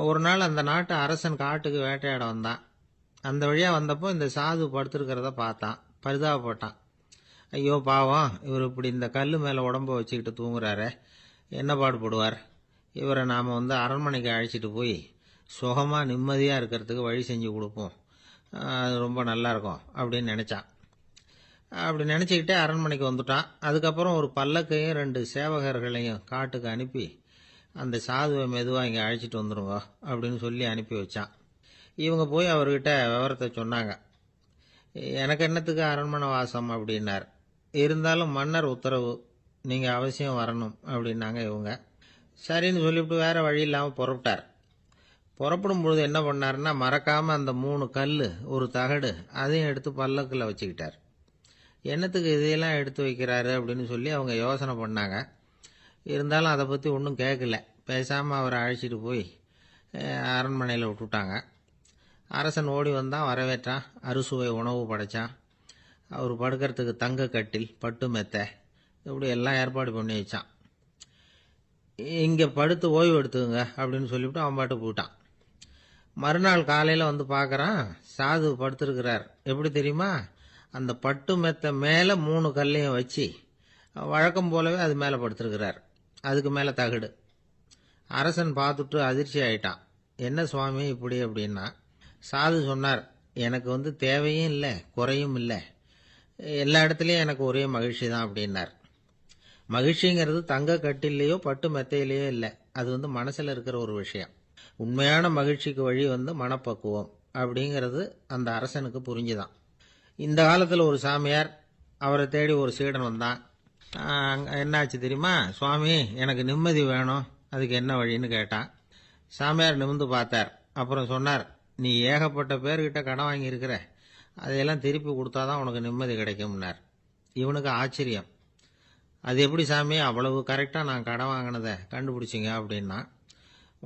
ஒரு நாள் அந்த நாட்டு அரசன் காட்டுக்கு வேட்டையாட வந்தான். அந்த வழியாக வந்தப்போ இந்த சாது படுத்திருக்கிறத பார்த்தான். பரிதாபப்பட்டான். ஐயோ பாவம், இவர் இப்படி இந்த கல் மேலே உடம்ப வச்சுக்கிட்டு தூங்குறாரு, என்ன பாடுபடுவார். இவரை நாம் வந்து அரண்மனைக்கு அழைச்சிட்டு போய் சுகமாக நிம்மதியாக இருக்கிறதுக்கு வழி செஞ்சு கொடுப்போம், அது ரொம்ப நல்லாயிருக்கும் அப்படின்னு நினச்சான். அப்படி நினச்சிக்கிட்டே அரண்மனைக்கு வந்துட்டான். அதுக்கப்புறம் ஒரு பல்லக்கையும் 2 சேவகர்களையும் காட்டுக்கு அனுப்பி அந்த சாதுவை மெதுவாக இங்கே அழைச்சிட்டு வந்துடுங்க அப்படின்னு சொல்லி அனுப்பி வச்சான். இவங்க போய் அவர்கிட்ட விவரத்தை சொன்னாங்க. எனக்கு என்னத்துக்கு அரண்மனை வாசம் அப்படின்னார். இருந்தாலும் மன்னர் உத்தரவு, நீங்கள் அவசியம் வரணும் அப்படின்னாங்க இவங்க. சரின்னு சொல்லிவிட்டு வேற வழி இல்லாமல் புறப்பட்டார். புறப்படும் பொழுது என்ன பண்ணாருன்னா, மறக்காமல் அந்த 3 கல் ஒரு தகடு அதையும் எடுத்து பல்லக்கில் வச்சுக்கிட்டார். என்னத்துக்கு இதையெல்லாம் எடுத்து வைக்கிறாரு அப்படின்னு சொல்லி அவங்க யோசனை பண்ணாங்க. இருந்தாலும் அதை பற்றி ஒன்றும் கேட்கல. பேசாமல் அவரை அழைச்சிட்டு போய் அரண்மனையில் விட்டுட்டாங்க. அரசன் ஓடி வந்தான், வரவேற்றான், அறுசுவை உணவு படைச்சான். அவர் படுக்கிறதுக்கு தங்க கட்டில், பட்டு மெத்தை, இப்படி எல்லாம் ஏற்பாடு பண்ணி வச்சான். இங்கே படுத்து ஓய்வு எடுத்துங்க அப்படின்னு சொல்லிவிட்டு அவன் பாட்டு போயிட்டான். மறுநாள் காலையில் வந்து பார்க்குறான், சாது படுத்திருக்கிறார். எப்படி தெரியுமா, அந்த பட்டு மெத்தை மேலே 3 கல்லையும் வச்சு வழக்கம் போலவே அது மேலே படுத்திருக்கிறார். அதுக்கு மேலே தகடு. அரசன் பார்த்துட்டு அதிர்ச்சி ஆயிட்டான். என்ன சுவாமி இப்படி அப்படின்னா, சாது சொன்னார், எனக்கு தேவையும் இல்லை குறையும் இல்லை, எல்லா இடத்துலையும் எனக்கு ஒரே மகிழ்ச்சி தான் அப்படின்னார். மகிழ்ச்சிங்கிறது தங்க கட்டிலேயோ பட்டு மெத்தையிலேயோ இல்லை, அது மனசில் இருக்கிற ஒரு விஷயம். உண்மையான மகிழ்ச்சிக்கு வழி மனப்பக்குவம் அப்படிங்கிறது அந்த அரசனுக்கு புரிஞ்சுதான். இந்த காலத்தில் ஒரு சாமியார், அவரை தேடி ஒரு சீடன் வந்தான். என்னாச்சு தெரியுமா, சுவாமி எனக்கு நிம்மதி வேணும், அதுக்கு என்ன வழின்னு கேட்டான். சாமியார் நிமிர்ந்து பார்த்தார். அப்புறம் சொன்னார், நீ ஏகப்பட்ட பேர்கிட்ட கடன் வாங்கியிருக்கிற, அதையெல்லாம் திருப்பி கொடுத்தாதான் உனக்கு நிம்மதி கிடைக்கும்னார். இவனுக்கு ஆச்சரியம். அது எப்படி சாமி, அவ்வளவு கரெக்டாக நான் கடன் வாங்கினதை கண்டுபிடிச்சிங்க அப்படின்னா.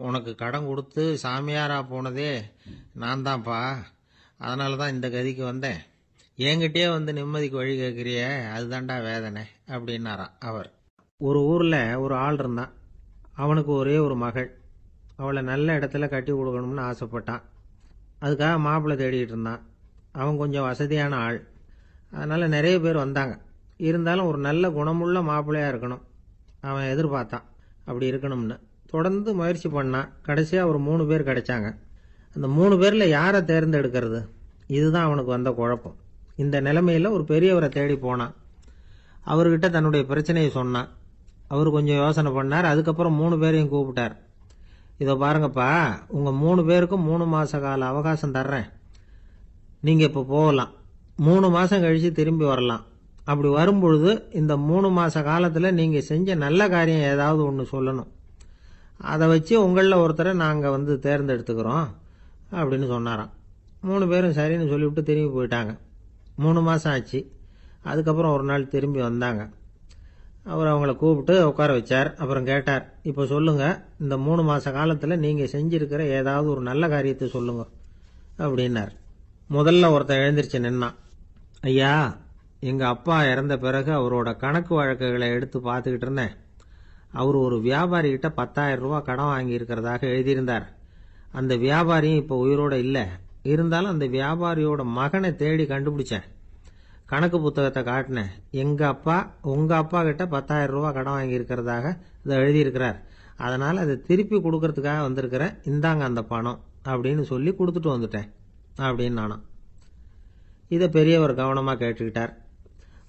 உனக்கு கடன் கொடுத்து சாமியாரா போனதே நான் தான்ப்பா, அதனால தான் இந்த கதிக்கு வந்தேன். என்கிட்டயே நிம்மதிக்கு வழி கேட்குறிய, அதுதான்டா வேதனை அப்படின்னாராம் அவர். ஒரு ஊரில் ஒரு ஆள் இருந்தான். அவனுக்கு ஒரே ஒரு மகள். அவளை நல்ல இடத்துல கட்டி கொடுக்கணும்னு ஆசைப்பட்டான். அதுக்காக மாப்பிள்ளை தேடிட்டு இருந்தான். அவன் கொஞ்சம் வசதியான ஆள், அதனால் நிறைய பேர் வந்தாங்க. இருந்தாலும் ஒரு நல்ல குணமுள்ள மாப்பிள்ளையாக இருக்கணும் அவன் எதிர்பார்த்தான். அப்படி இருக்கணும்னு தொடர்ந்து முயற்சி பண்ணான். கடைசியாக ஒரு 3 பேர் கிடைச்சாங்க. அந்த 3 பேரில் யாரை தேர்ந்தெடுக்கிறது, இதுதான் அவனுக்கு வந்த குழப்பம். இந்த நிலைமையில் ஒரு பெரியவரை தேடி போனான். அவர்கிட்ட தன்னுடைய பிரச்சனையை சொன்னான். அவர் கொஞ்சம் யோசனை பண்ணார். அதுக்கப்புறம் 3 பேரையும் கூப்பிட்டார். இதோ பாருங்கப்பா, உங்கள் 3 பேருக்கும் 3 மாத கால அவகாசம் தர்றேன். நீங்கள் இப்போ போகலாம். 3 மாதம் கழித்து திரும்பி வரலாம். அப்படி வரும்பொழுது இந்த 3 மாத காலத்தில் நீங்கள் செஞ்ச நல்ல காரியம் ஏதாவது ஒன்று சொல்லணும். அதை வச்சு உங்களில் ஒருத்தரை நாங்கள் தேர்ந்தெடுத்துக்கிறோம் அப்படின்னு சொன்னாராம். 3 பேரும் சரின்னு சொல்லிவிட்டு திரும்பி போயிட்டாங்க. 3 மாதம் ஆச்சு. அதுக்கப்புறம் ஒரு நாள் திரும்பி வந்தாங்க. அவர் அவங்கள கூப்பிட்டு உட்கார வச்சார். அப்புறம் கேட்டார், இப்போ சொல்லுங்கள், இந்த 3 மாத காலத்தில் நீங்கள் செஞ்சிருக்கிற ஏதாவது ஒரு நல்ல காரியத்தை சொல்லுங்க அப்படின்னார். முதல்ல ஒருத்தன் எழுந்திருச்சு நின்னான். ஐயா, எங்கள் அப்பா இறந்த பிறகு அவரோட கணக்கு வழக்குகளை எடுத்து பார்த்துக்கிட்டு இருந்தேன். அவர் ஒரு வியாபாரிகிட்ட 10,000 ரூபா கடன் வாங்கியிருக்கிறதாக எழுதியிருந்தார். அந்த வியாபாரியும் இப்போ உயிரோட இல்லை. இருந்தாலும் அந்த வியாபாரியோட மகனை தேடி கண்டுபிடிச்சேன். கணக்கு புத்தகத்தை காட்டினேன். எங்கள் அப்பா உங்கள் அப்பா கிட்ட 10,000 ரூபா கடன் வாங்கியிருக்கிறதாக இதை எழுதியிருக்கிறார். அதனால் அதை திருப்பி கொடுக்கறதுக்காக வந்திருக்கிறேன். இந்தாங்க அந்த பணம் அப்படின்னு சொல்லி கொடுத்துட்டு வந்துட்டேன் அப்படின்னு நானும். இதை பெரியவர் கவனமாக கேட்டுக்கிட்டார்.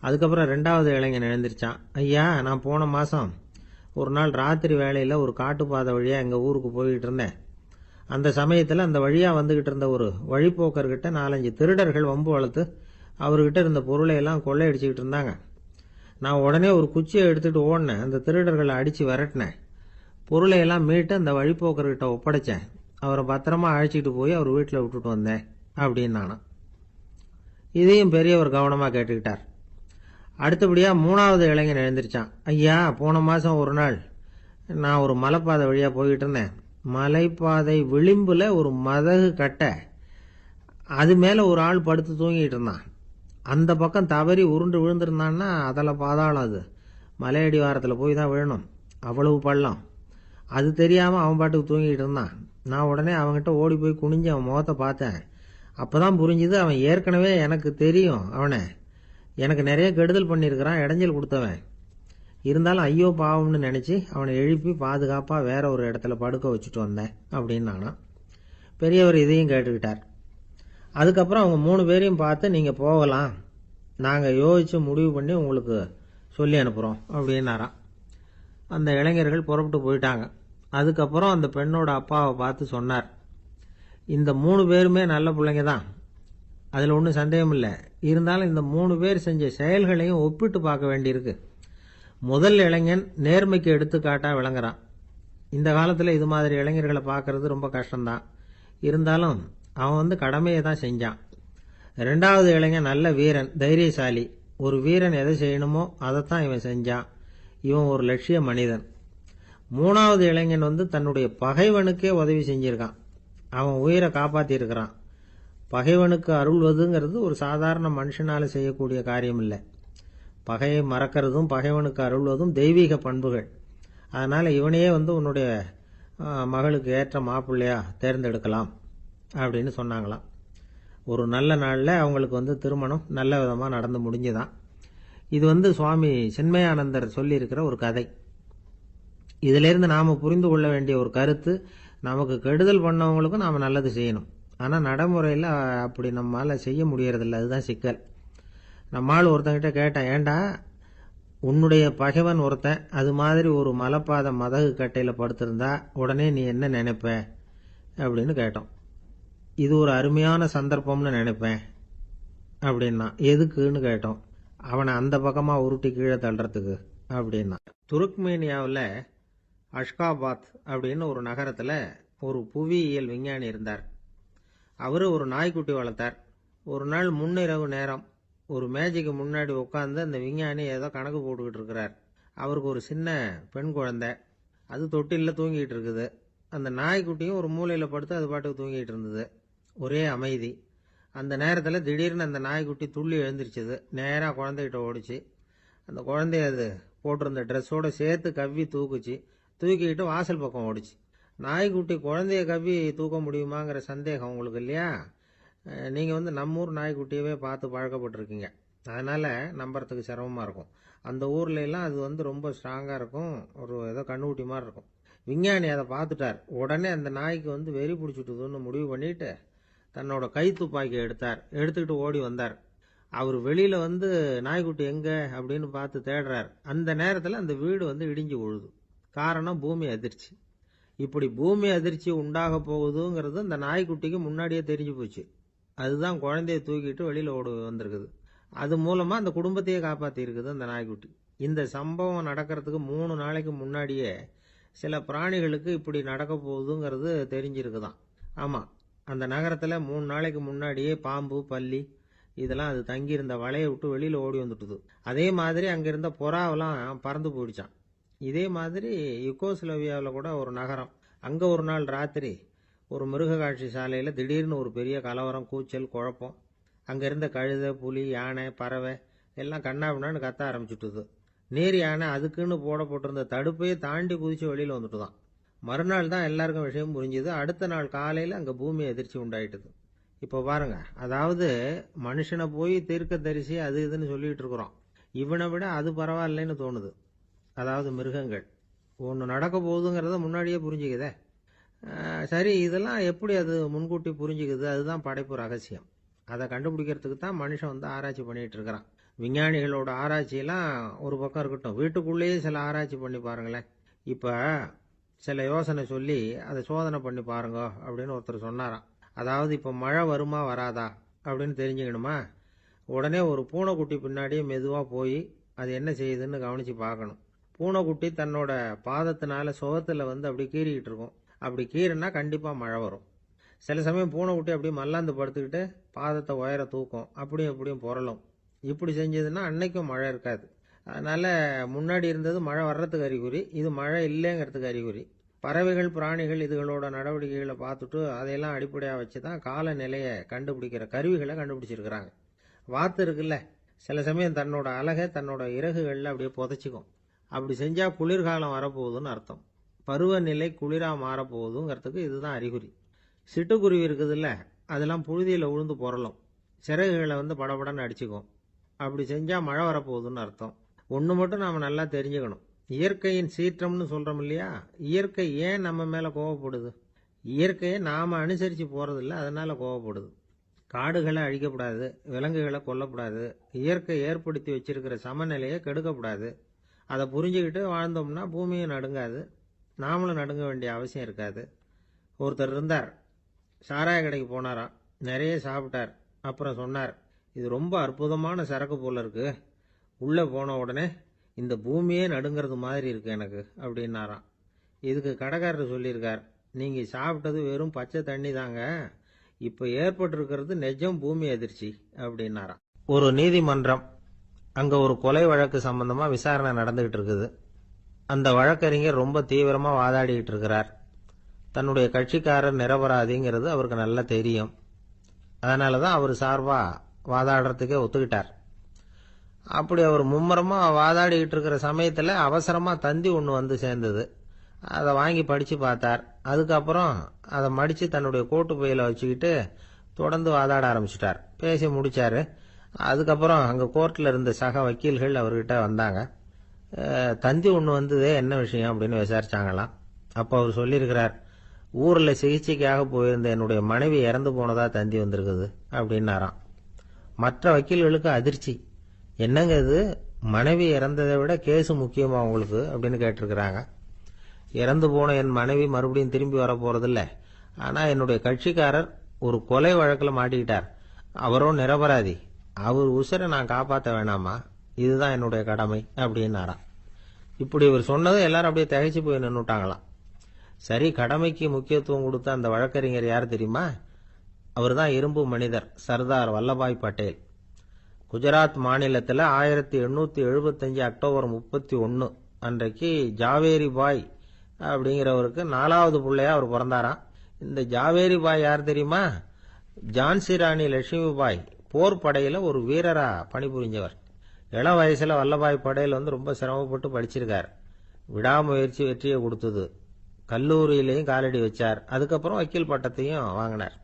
அதுக்கப்புறம் 2வது இளைஞன் எழுந்திருச்சான். ஐயா, நான் போன மாதம் ஒரு நாள் ராத்திரி வேளையில் ஒரு காட்டுப்பாதை வழியாக எங்கள் ஊருக்கு போய்கிட்டு இருந்தேன். அந்த சமயத்தில் அந்த வழியாக வந்துக்கிட்டு இருந்த ஒரு வழிப்போக்கர்கிட்ட 4-5 திருடர்கள் வம்பு வளர்த்து அவர்கிட்ட இருந்த பொருளை எல்லாம் கொள்ளையடிச்சிக்கிட்டு இருந்தாங்க. நான் உடனே ஒரு குச்சியை எடுத்துகிட்டு ஓடினேன். அந்த திருடர்களை அடித்து விரட்டினேன். பொருளை எல்லாம் மீட்டு அந்த வழிப்போக்கர்கிட்ட ஒப்படைச்சேன். அவரை பத்திரமா அழைச்சிட்டு போய் அவர் வீட்டில் விட்டுட்டு வந்தேன் அப்படின்னு நானும். இதையும் பெரியவர் கவனமாக கேட்டுக்கிட்டார். அடுத்தபடியாக 3வது இளைஞன் எழுந்திருச்சான். ஐயா, போன மாதம் ஒரு நாள் நான் ஒரு மலைப்பாதை வழியாக போய்கிட்டு இருந்தேன். மலைப்பாதை விளிம்பில் ஒரு மதகு கட்டை, அது மேலே ஒரு ஆள் படுத்து தூங்கிட்டு இருந்தான். அந்த பக்கம் தவறி உருண்டு விழுந்திருந்தான்னா அதில் பாதாளம். அது மலையடி வாரத்தில் போய் தான் விழணும், அவ்வளவு பள்ளம். அது தெரியாமல் அவன் பாட்டுக்கு தூங்கிட்டு இருந்தான். நான் உடனே அவன்கிட்ட ஓடி போய் குனிஞ்சு அவன் முகத்தை பார்த்தேன். அப்போ தான் புரிஞ்சுது, அவன் ஏற்கனவே எனக்கு தெரியும். அவனை எனக்கு நிறைய கெடுதல் பண்ணியிருக்கிறான், இடைஞ்சல் கொடுத்தவன். இருந்தாலும் ஐயோ பாவம்னு நினச்சி அவனை எழுப்பி பாதுகாப்பாக வேற ஒரு இடத்துல படுக்க வச்சுட்டு வந்தேன் அப்படின்னு நானும். பெரியவர் இதையும் கேட்டுக்கிட்டார். அதுக்கப்புறம் அவங்க 3 பேரையும் பார்த்து, நீங்கள் போகலாம், நாங்கள் யோசித்து முடிவு பண்ணி உங்களுக்கு சொல்லி அனுப்புகிறோம் அப்படின்னாராம். அந்த இளைஞர்கள் புறப்பட்டு போயிட்டாங்க. அதுக்கப்புறம் அந்த பெண்ணோட அப்பாவை பார்த்து சொன்னார், இந்த 3 பேருமே நல்ல பிள்ளைங்க தான், அதில் ஒன்றும் சந்தேகம் இல்லை. இருந்தாலும் இந்த 3 பேர் செஞ்ச செயல்களையும் ஒப்பிட்டு பார்க்க வேண்டியிருக்கு. முதல் இளைஞன் நேர்மைக்கு எடுத்துக்காட்டாக விளங்குறான். இந்த காலத்தில் இது மாதிரி இளைஞர்களை பார்க்கறது ரொம்ப கஷ்டம்தான். இருந்தாலும் அவன் கடமையை தான் செஞ்சான். 2வது இளைஞன் நல்ல வீரன், தைரியசாலி. ஒரு வீரன் எதை செய்யணுமோ அதைத்தான் இவன் செஞ்சான். இவன் ஒரு லட்சிய மனிதன். 3வது இளைஞன் தன்னுடைய பகைவனுக்கே உதவி செஞ்சிருக்கான். அவன் உயிரை காப்பாற்றியிருக்கிறான். பகைவனுக்கு அருள்வதுங்கிறது ஒரு சாதாரண மனுஷனால் செய்யக்கூடிய காரியம் இல்லை. பகையை மறக்கிறதும் பகைவனுக்கு அருள்வதும் தெய்வீக பண்புகள். அதனால் இவனையே உன்னுடைய மகளுக்கு ஏற்ற மாப்பிள்ளையா தேர்ந்தெடுக்கலாம் அப்படின்னு சொன்னாங்களாம். ஒரு நல்ல நாளில் அவங்களுக்கு திருமணம் நல்ல விதமாக நடந்து முடிஞ்சுதான். இது சுவாமி சின்மயானந்தர் சொல்லியிருக்கிற ஒரு கதை. இதிலிருந்து நாம் புரிந்து கொள்ள வேண்டிய ஒரு கருத்து, நமக்கு கெடுதல் பண்ணவங்களுக்கும் நாம் நல்லது செய்யணும். ஆனால் நடைமுறையில் அப்படி நம்மளால் செய்ய முடியறதில்ல. அதுதான் சிக்கல். நம்மால் ஒருத்தங்கிட்ட கேட்டேன், ஏண்டா உன்னுடைய பகைவன் ஒருத்தன் அது மாதிரி ஒரு மலைப்பாதை மதகு கட்டையில் படுத்திருந்தா உடனே நீ என்ன நினைப்ப அப்படின்னு கேட்டோம். இது ஒரு அருமையான சந்தர்ப்பம்னு நினைப்பேன் அப்படின்னா. எதுக்குன்னு கேட்டோம். அவனை அந்த பக்கமாக உருட்டி கீழே தள்ளுறதுக்கு அப்படின்னா. துருக்மேனியாவில் அஷ்காபாத் அப்படின்னு ஒரு நகரத்தில் ஒரு புவியியல் விஞ்ஞானி இருந்தார். அவர் ஒரு நாய்க்குட்டி வளர்த்தார். ஒரு நாள் முன்னிரவு நேரம் ஒரு மேஜைக்கு முன்னாடி உட்காந்து அந்த விஞ்ஞானி ஏதோ கணக்கு போட்டுக்கிட்டு இருக்கிறார். அவருக்கு ஒரு சின்ன பெண் குழந்தை, அது தொட்டிலில் தூங்கிட்டு இருக்குது. அந்த நாய்க்குட்டியும் ஒரு மூலையில் படுத்து அது பாட்டுக்கு தூங்கிட்டு இருந்தது. ஒரே அமைதி. அந்த நேரத்தில் திடீர்னு அந்த நாய்க்குட்டி துள்ளி எழுந்திரிச்சது. நேராக குழந்தைகிட்ட ஓடிச்சு. அந்த குழந்தைய அது போட்டிருந்த ட்ரெஸ்ஸோடு சேர்த்து கவ்வி தூக்குச்சு. தூக்கிக்கிட்டு வாசல் பக்கம் ஓடிச்சு. நாய்க்குட்டி குழந்தைய கவ்வி தூக்க முடியுமாங்கிற சந்தேகம் உங்களுக்கு இல்லையா? நீங்கள் நம்ம ஊர் நாய்க்குட்டியவே பார்த்து பழக்கப்பட்டிருக்கீங்க. அதனால் நம்புறதுக்கு சிரமமாக இருக்கும். அந்த ஊர்ல எல்லாம் அது ரொம்ப ஸ்ட்ராங்காக இருக்கும். ஒரு ஏதோ கண்ணுக்குட்டி மாதிரி இருக்கும். விஞ்ஞானி அதை பார்த்துட்டார். உடனே அந்த நாய்க்கு வெறி பிடிச்சிட்டுதுன்னு முடிவு பண்ணிட்டு தன்னோட கை துப்பாக்கி எடுத்துக்கிட்டு ஓடி வந்தார். அவர் வெளியில் நாய்க்குட்டி எங்கே அப்படின்னு பார்த்து தேடுறார். அந்த நேரத்தில் அந்த வீடு இடிஞ்சு விழுது. காரணம் பூமி அதிர்ச்சி. இப்படி பூமி அதிர்ச்சி உண்டாக போகுதுங்கிறது அந்த நாய்க்குட்டிக்கு முன்னாடியே தெரிஞ்சு போச்சு. அதுதான் குழந்தைய தூக்கிட்டு வெளியில் ஓடி வந்திருக்குது. அது மூலமாக அந்த குடும்பத்தையே காப்பாற்றி இருக்குது அந்த நாய்க்குட்டி. இந்த சம்பவம் நடக்கிறதுக்கு 3 நாளைக்கு முன்னாடியே சில பிராணிகளுக்கு இப்படி நடக்க போகுதுங்கிறது தெரிஞ்சிருக்குதான். ஆமாம், அந்த நகரத்தில் 3 நாளைக்கு முன்னாடியே பாம்பு, பல்லி இதெல்லாம் அது தங்கியிருந்த வலையை விட்டு வெளியில் ஓடி வந்துட்டுது. அதே மாதிரி அங்கே இருந்த புறாவெல்லாம் பறந்து போயிடுச்சான். இதே மாதிரி யுகோஸ்லோவியாவில் கூட ஒரு நகரம். அங்கே ஒரு நாள் ராத்திரி ஒரு மிருக காட்சி சாலையில் திடீர்னு ஒரு பெரிய கலவரம், கூச்சல், குழப்பம். அங்கே இருந்த கழுதை, புலி, யானை, பறவை எல்லாம் கண்ணாபின்னான்னு கத்த ஆரம்பிச்சுட்டுது. நீர் யானை அதுக்குன்னு போடப்பட்டிருந்த தடுப்பையே தாண்டி குதிச்சு வெளியில் வந்துட்டு தான். மறுநாள் தான் எல்லாருக்கும் விஷயம் புரிஞ்சுது. அடுத்த நாள் காலையில் அங்கே பூமி அதிர்ச்சி உண்டாயிட்டுது. இப்போ பாருங்க, அதாவது மனுஷனை போய் தீர்க்க தரிசி அது இதுன்னு சொல்லிட்டு இருக்கிறோம். இவனை விட அது பரவாயில்லைன்னு தோணுது. அதாவது மிருகங்கள் ஒன்று நடக்க போகுதுங்கிறத முன்னாடியே புரிஞ்சுக்குதே. சரி, இதெல்லாம் எப்படி அது முன்கூட்டி புரிஞ்சுக்குது? அதுதான் படைப்பு ரகசியம். அதை கண்டுபிடிக்கிறதுக்கு தான் மனுஷன் ஆராய்ச்சி பண்ணிட்டு இருக்கிறான். விஞ்ஞானிகளோட ஆராய்ச்சியெல்லாம் ஒரு பக்கம் இருக்கட்டும், வீட்டுக்குள்ளேயே சில ஆராய்ச்சி பண்ணி பாருங்களேன். இப்போ சில யோசனை சொல்லி அதை சோதனை பண்ணி பாருங்க அப்படின்னு ஒருத்தர் சொன்னாராம். அதாவது இப்போ மழை வருமா வராதா அப்படின்னு தெரிஞ்சுக்கணுமா, உடனே ஒரு பூனைக்குட்டி பின்னாடியே மெதுவாக போய் அது என்ன செய்யுதுன்னு கவனித்து பார்க்கணும். பூனைக்குட்டி தன்னோட பாதத்தினால சுகத்தில் அப்படி கீறிக்கிட்டு இருக்கும். அப்படி கீறினா கண்டிப்பாக மழை வரும். சில சமயம் பூனைக்குட்டி அப்படியே மல்லாந்து படுத்துக்கிட்டு பாதத்தை உயர தூக்கும், அப்படியும் இப்படியும் புரளும். இப்படி செஞ்சதுன்னா அன்னைக்கும் மழை இருக்காது. அதனால் முன்னாடி இருந்தது மழை வர்றதுக்கு அறிகுறி, இது மழை இல்லைங்கிறதுக்கு அறிகுறி. பறவைகள், பிராணிகள் இதுகளோட நடவடிக்கைகளை பார்த்துட்டு அதையெல்லாம் அடிப்படையாக வச்சு தான் காலநிலையை கண்டுபிடிக்கிற கருவிகளை கண்டுபிடிச்சிருக்கிறாங்க. வாத்து இருக்குல்ல, சில சமயம் தன்னோட அழகை தன்னோட இறகுகளில் அப்படியே புதைச்சிக்கும். அப்படி செஞ்சால் குளிர்காலம் வரப்போகுதுன்னு அர்த்தம். பருவநிலை குளிராக மாறப்போகுதுங்கிறதுக்கு இதுதான் அறிகுறி. சிட்டுக்குருவி இருக்குதுல்ல, அதெல்லாம் புழுதியில் உழுந்து புரளும். சிறகுகளை படபடன்னு அடிச்சுக்கும். அப்படி செஞ்சால் மழை வரப்போகுதுன்னு அர்த்தம். ஒன்று மட்டும் நாம் நல்லா தெரிஞ்சுக்கணும். இயற்கையின் சீற்றம்னு சொல்கிறோம் இல்லையா, இயற்கை ஏன் நம்ம மேலே கோவப்படுது? இயற்கையை நாம் அனுசரித்து போகிறதில்ல, அதனால் கோவப்படுது. காடுகளை அழிக்கப்படாது, விலங்குகளை கொல்லக்கூடாது, இயற்கை ஏற்படுத்தி வச்சிருக்கிற சமநிலையை கெடுக்கக்கூடாது. அதை புரிஞ்சுக்கிட்டு வாழ்ந்தோம்னா பூமியும் நடுங்காது, நாமளும் நடுங்க வேண்டிய அவசியம் இருக்காது. ஒருத்தர் இருந்தார், சாராய கடைக்கு போனாராம், நிறைய சாப்பிட்டார். அப்புறம் சொன்னார், இது ரொம்ப அற்புதமான சரக்கு போல இருக்கு. உள்ளே போன உடனே இந்த பூமியே நடுங்கிறது மாதிரி இருக்கு எனக்கு அப்படின்னாராம். இதுக்கு கடைக்காரர் சொல்லியிருக்கார், நீங்கள் சாப்பிட்டது வெறும் பச்சை தண்ணி தாங்க, இப்போ ஏற்பட்டிருக்கிறது நிஜம் பூமி அதிர்ச்சி அப்படின்னாராம். ஒரு நீதிமன்றம், அங்கே ஒரு கொலை வழக்கு சம்பந்தமாக விசாரணை நடந்துகிட்டு இருக்குது. அந்த வழக்கறிஞர் ரொம்ப தீவிரமாக வாதாடிக்கிட்டு இருக்கிறார். தன்னுடைய கட்சிக்காரர் நிரபராதிங்கிறது அவருக்கு நல்லா தெரியும். அதனால தான் அவர் சார்பாக வாதாடுறதுக்கே ஒத்துக்கிட்டார். அப்படி அவர் மும்முரமாக வாதாடிக்கிட்டு இருக்கிற சமயத்தில் அவசரமாக தந்தி ஒன்று சேர்ந்தது. அதை வாங்கி படித்து பார்த்தார். அதுக்கப்புறம் அதை மடித்து தன்னுடைய கோட்டு பையில் வச்சுக்கிட்டு தொடர்ந்து வாதாட ஆரம்பிச்சிட்டார். பேசி முடித்தார். அதுக்கப்புறம் அங்கே கோர்ட்டில் இருந்த சக வக்கீல்கள் அவர்கிட்ட வந்தாங்க. தந்தி ஒன்று வந்ததே, என்ன விஷயம் அப்படின்னு விசாரிச்சாங்களாம். அப்போ அவர் சொல்லியிருக்கிறார், ஊர்ல சிகிச்சைக்காக போயிருந்த என்னுடைய மனைவி இறந்து போனதா தந்தி வந்திருக்குது அப்படின்னாராம். மற்ற வக்கீல்களுக்கு அதிர்ச்சி. என்னங்க இது, மனைவி இறந்ததை விட கேஸ் முக்கியமா உங்களுக்கு அப்படின்னு கேட்டிருக்கிறாங்க. இறந்து போன என் மனைவி மறுபடியும் திரும்பி வர போறதில்ல. ஆனா என்னுடைய கட்சிக்காரர் ஒரு கொலை வழக்கில் மாட்டிக்கிட்டார். அவரும் நிரபராதி. அவர் உசுரை நான் காப்பாற்ற வேணாமா? இதுதான் என்னுடைய கடமை அப்படின்னாராம். இப்படி இவர் சொன்னதும் எல்லாரும் அப்படியே திகைச்சு போய் நின்னுட்டாங்களாம். சரி, கடமைக்கு முக்கியத்துவம் கொடுத்த அந்த வழக்கறிஞர் யார் தெரியுமா? அவர் தான் இரும்பு மனிதர் சர்தார் வல்லபாய் பட்டேல். குஜராத் மாநிலத்தில் 1875 அக்டோபர் 31 அன்றைக்கு ஜாவேரி பாய் அப்படிங்கிறவருக்கு 4வது பிள்ளையா அவர் பிறந்தாராம். இந்த ஜாவேரி பாய் யார் தெரியுமா? ஜான்சி ராணி லட்சுமி பாய் போர் படையில ஒரு வீரரா பணிபுரிஞ்சவர். இளம் வயசுல வல்லபாய் படேல் ரொம்ப சிரமப்பட்டு படிச்சிருக்கார். விடாமுயற்சி வெற்றியை கொடுத்தது. கல்லூரியிலையும் காலடி வச்சார். அதுக்கப்புறம் வக்கீல் பட்டத்தையும் வாங்கினார்.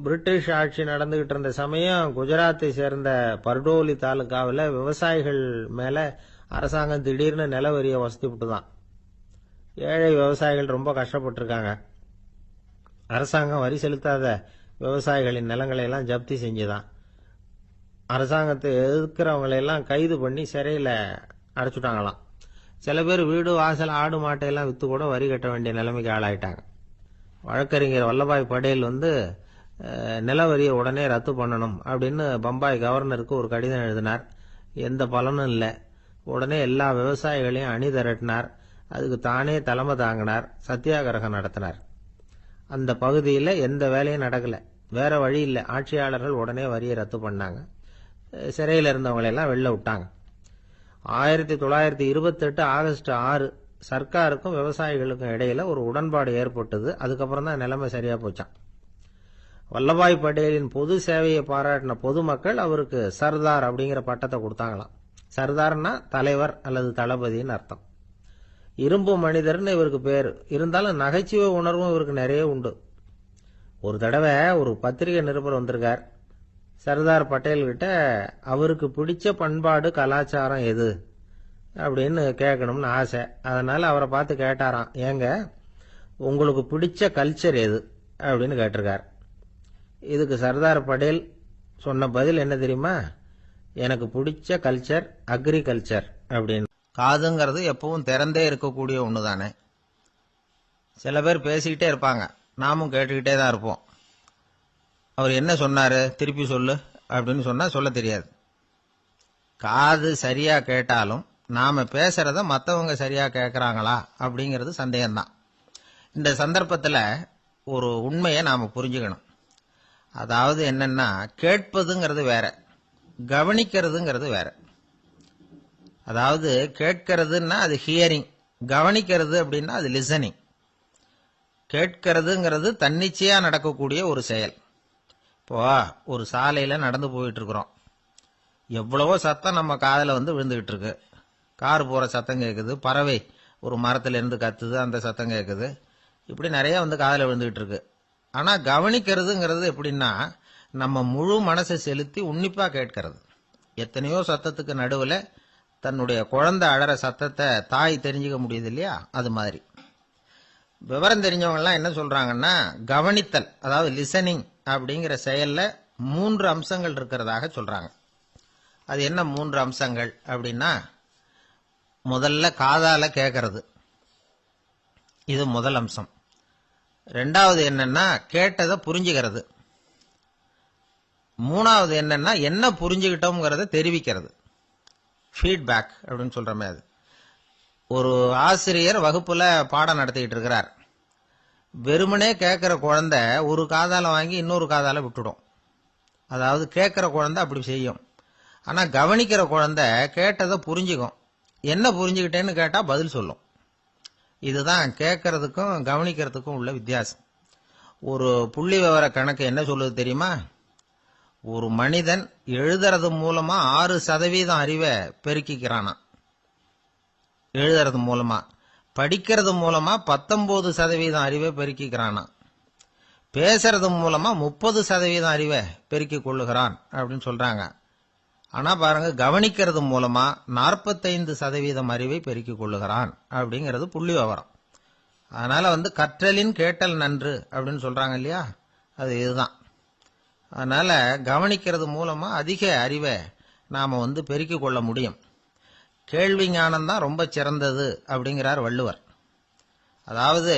பிரிட்டிஷ் ஆட்சி நடந்துகிட்டு இருந்த சமயம் குஜராத்தை சேர்ந்த பர்டோலி தாலுகாவில் விவசாயிகள் மேல அரசாங்கம் திடீர்னு நில வரியை வசதி விட்டுதான். ஏழை விவசாயிகள் ரொம்ப கஷ்டப்பட்டிருக்காங்க. அரசாங்கம் வரி செலுத்தாத விவசாயிகளின் நிலங்களை எல்லாம் ஜப்தி செஞ்சுதான். அரசாங்கத்தை எதிர்க்கிறவங்களையெல்லாம் கைது பண்ணி சிறையில் அடைச்சுட்டாங்களாம். சில பேர் வீடு வாசல் ஆடு மாட்டையெல்லாம் விற்று கூட வரி கட்ட வேண்டிய நிலைமைக்கு ஆளாயிட்டாங்க. வழக்கறிஞர் வல்லபாய் படேல் நில வரியை உடனே ரத்து பண்ணணும் அப்படின்னு பம்பாய் கவர்னருக்கு ஒரு கடிதம் எழுதினார். எந்த பலனும் இல்லை. உடனே எல்லா விவசாயிகளையும் அணி திரட்டினார். அதுக்கு தானே தலைமை தாங்கினார். சத்தியாகிரகம் நடத்தினார். அந்த பகுதியில் எந்த வேலையும் நடக்கல. வேற வழி இல்லை. ஆட்சியாளர்கள் உடனே வரியை ரத்து பண்ணாங்க. சிறையில் இருந்தவங்களெல்லாம் வெளில விட்டாங்க. 1928 ஆகஸ்ட் 6 சர்க்காருக்கும் விவசாயிகளுக்கும் இடையில ஒரு உடன்பாடு ஏற்பட்டது. அதுக்கப்புறம் தான் நிலைமை சரியா போச்சான். வல்லபாய் படேலின் பொது சேவையை பாராட்டின பொதுமக்கள் அவருக்கு சர்தார் அப்படிங்கிற பட்டத்தை கொடுத்தாங்களாம். சர்தார்னா தலைவர் அல்லது தளபதினு அர்த்தம். இரும்பு மனிதர்னு இவருக்கு பேரு. இருந்தாலும் நகைச்சுவை உணர்வும் இவருக்கு நிறைய உண்டு. ஒரு தடவை ஒரு பத்திரிகை நிருபர் வந்திருக்கார். சர்தார் பட்டேல் கிட்ட அவருக்கு பிடிச்ச பண்பாடு கலாச்சாரம் எது அப்படின்னு கேட்கணும்னு ஆசை. அதனால அவரை பார்த்து கேட்டாராம், ஏங்க உங்களுக்கு பிடிச்ச கல்ச்சர் எது அப்படின்னு கேட்டிருக்கார். இதுக்கு சர்தார் பட்டேல் சொன்ன பதில் என்ன தெரியுமா? எனக்கு பிடிச்ச கல்ச்சர் அக்ரிகல்ச்சர் அப்படின்னு. காதுங்கிறது எப்பவும் திறந்தே இருக்கக்கூடிய ஒன்று தானே. சில பேர் பேசிக்கிட்டே இருப்பாங்க, நாமும் கேட்டுக்கிட்டே தான் இருப்போம். அவர் என்ன சொன்னாரு திருப்பி சொல்லு அப்படின்னு சொன்னா சொல்ல தெரியாது. காது சரியா கேட்டாலும் நாம பேசுறத மற்றவங்க சரியா கேட்கறாங்களா அப்படிங்கிறது சந்தேகம்தான். இந்த சந்தர்ப்பத்தில் ஒரு உண்மையை நாம புரிஞ்சுக்கணும். அதாவது என்னன்னா, கேட்பதுங்கிறது வேற, கவனிக்கிறதுங்கிறது வேற. அதாவது கேட்கறதுன்னா அது ஹியரிங், கவனிக்கிறது அப்படின்னா அது லிசனிங். கேட்கறதுங்கிறது தன்னிச்சையா நடக்கக்கூடிய ஒரு செயல். இப்போ ஒரு சாலையில நடந்து போயிட்டு இருக்கிறோம். எவ்வளவோ சத்தம் நம்ம காதல விழுந்துகிட்டு இருக்கு. கார் போற சத்தம் கேட்குது, பறவை ஒரு மரத்துல இருந்து கத்துது, அந்த சத்தம் கேட்குது. இப்படி நிறைய காதல விழுந்துகிட்டு இருக்கு. ஆனா கவனிக்கிறதுங்கிறது எப்படின்னா, நம்ம முழு மனசை செலுத்தி உன்னிப்பா கேட்கறது. எத்தனையோ சத்தத்துக்கு நடுவுல தன்னுடைய குழந்தை அழற சத்தத்தை தாய் தெரிஞ்சுக்க முடியுது இல்லையா? அது மாதிரி விவரம் தெரிஞ்சவங்க எல்லாம் என்ன சொல்றாங்கன்னா, கவனித்தல் அதாவது லிசனிங் அப்படிங்கிற செயல்ல 3 அம்சங்கள் இருக்கிறதாக சொல்றாங்க. அது என்ன 3 அம்சங்கள் அப்படின்னா, முதல்ல காதால கேட்கறது, இது முதல் அம்சம். ரெண்டாவது என்னன்னா கேட்டதை புரிஞ்சுக்கிறது. மூணாவது என்னன்னா என்ன புரிஞ்சுக்கிட்டோம்ங்கிறத தெரிவிக்கிறது, ஃபீட்பேக் அப்படின்னு சொல்றமே. அது ஒரு ஆசிரியர் வகுப்புல பாடம் நடத்திக்கிட்டு இருக்கிறார். வெறுமனே கேட்கிற குழந்தை ஒரு காதால வாங்கி இன்னொரு காதால விட்டுடும். அதாவது கேட்கிற குழந்தை அப்படி செய்யும். ஆனா கவனிக்கிற குழந்தை கேட்டதை புரிஞ்சுக்கும். என்ன புரிஞ்சுக்கிட்டேன்னு கேட்டா பதில் சொல்லும். இதுதான் கேட்கறதுக்கும் கவனிக்கிறதுக்கும் உள்ள வித்தியாசம். ஒரு புள்ளி விவர கணக்கு என்ன சொல்லுது தெரியுமா? ஒரு மனிதன் எழுதுறது மூலமா 6% அறிவை பெருக்கிக்கிறானா, எழுதுறது மூலமா. படிக்கிறது மூலமா 19% அறிவை பெருக்கிக்கிறானா. பேசுறது மூலமா 30% அறிவை பெருக்கிக் கொள்ளுகிறான் அப்படின்னு சொல்றாங்க. ஆனா பாருங்க, கவனிக்கிறது மூலமா 45% அறிவை பெருக்கிக் கொள்ளுகிறான் அப்படிங்கிறது புள்ளி விவரம். அதனால கற்றலின் கேட்டல் நன்று அப்படின்னு சொல்றாங்க இல்லையா, அது இதுதான். அதனால கவனிக்கிறது மூலமா அதிக அறிவை நாம பெருக்கிக் கொள்ள முடியும். கேள்வி ஞானம் தான் ரொம்ப சிறந்தது அப்படிங்கிறார் வள்ளுவர். அதாவது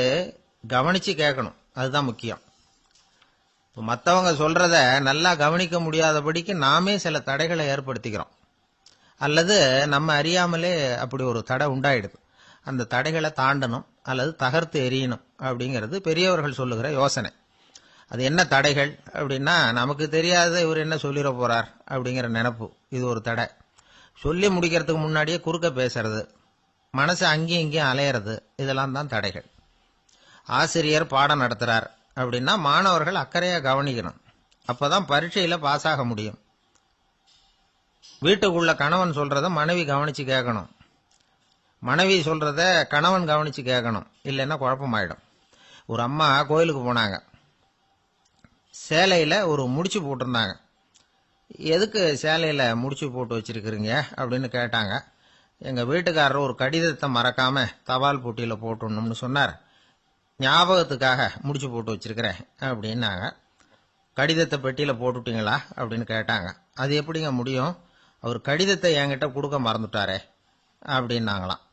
கவனிச்சு கேட்கணும், அதுதான் முக்கியம். மற்றவங்க சொல்றத நல்லா கவனிக்க முடியாதபடிக்கு நாமே சில தடைகளை ஏற்படுத்திக்கிறோம், அல்லது நம்ம அறியாமலே அப்படி ஒரு தடை உண்டாயிடுது. அந்த தடைகளை தாண்டணும் அல்லது தகர்த்து எறியணும் அப்படிங்கிறது பெரியவர்கள் சொல்லுகிற யோசனை. அது என்ன தடைகள் அப்படின்னா, நமக்கு தெரியாத இவர் என்ன சொல்லிட போறார் அப்படிங்கிற நினைப்பு, இது ஒரு தடை. சொல்லி முடிக்கிறதுக்கு முன்னாடியே குறுக்க பேசுறது, மனசு அங்கேயும் இங்கேயும் அலையிறது, இதெல்லாம் தான் தடைகள். ஆசிரியர் பாடம் நடத்துறார் அப்படின்னா மாணவர்கள் அக்கறையா கவனிக்கணும், அப்பதான் பரீட்சையில பாஸ் ஆக முடியும். வீட்டுக்குள்ள கணவன் சொல்றத மனைவி கவனிச்சு கேட்கணும், மனைவி சொல்றத கணவன் கவனிச்சு கேட்கணும், இல்லைன்னா குழப்பமாயிடும். ஒரு அம்மா கோயிலுக்கு போனாங்க, சேலையில ஒரு முடிச்சு போட்டிருந்தாங்க. எதுக்கு சேலையில முடிச்சு போட்டு வச்சிருக்கிறீங்க அப்படின்னு கேட்டாங்க. எங்க வீட்டுக்காரர் ஒரு கடிதத்தை மறக்காம தபால் போட்டியில போட்டுணும்னு சொன்னார், ஞாபகத்துக்காக முடிச்சு போட்டு வச்சிருக்கிறேன் அப்படின்னாங்க. கடிதத்தை பெட்டியில போட்டுட்டீங்களா அப்படின்னு கேட்டாங்க. அது எப்படிங்க முடியும், அவர் கடிதத்தை என்கிட்ட கொடுக்க மறந்துட்டாரே அப்படின்னாங்களாம்.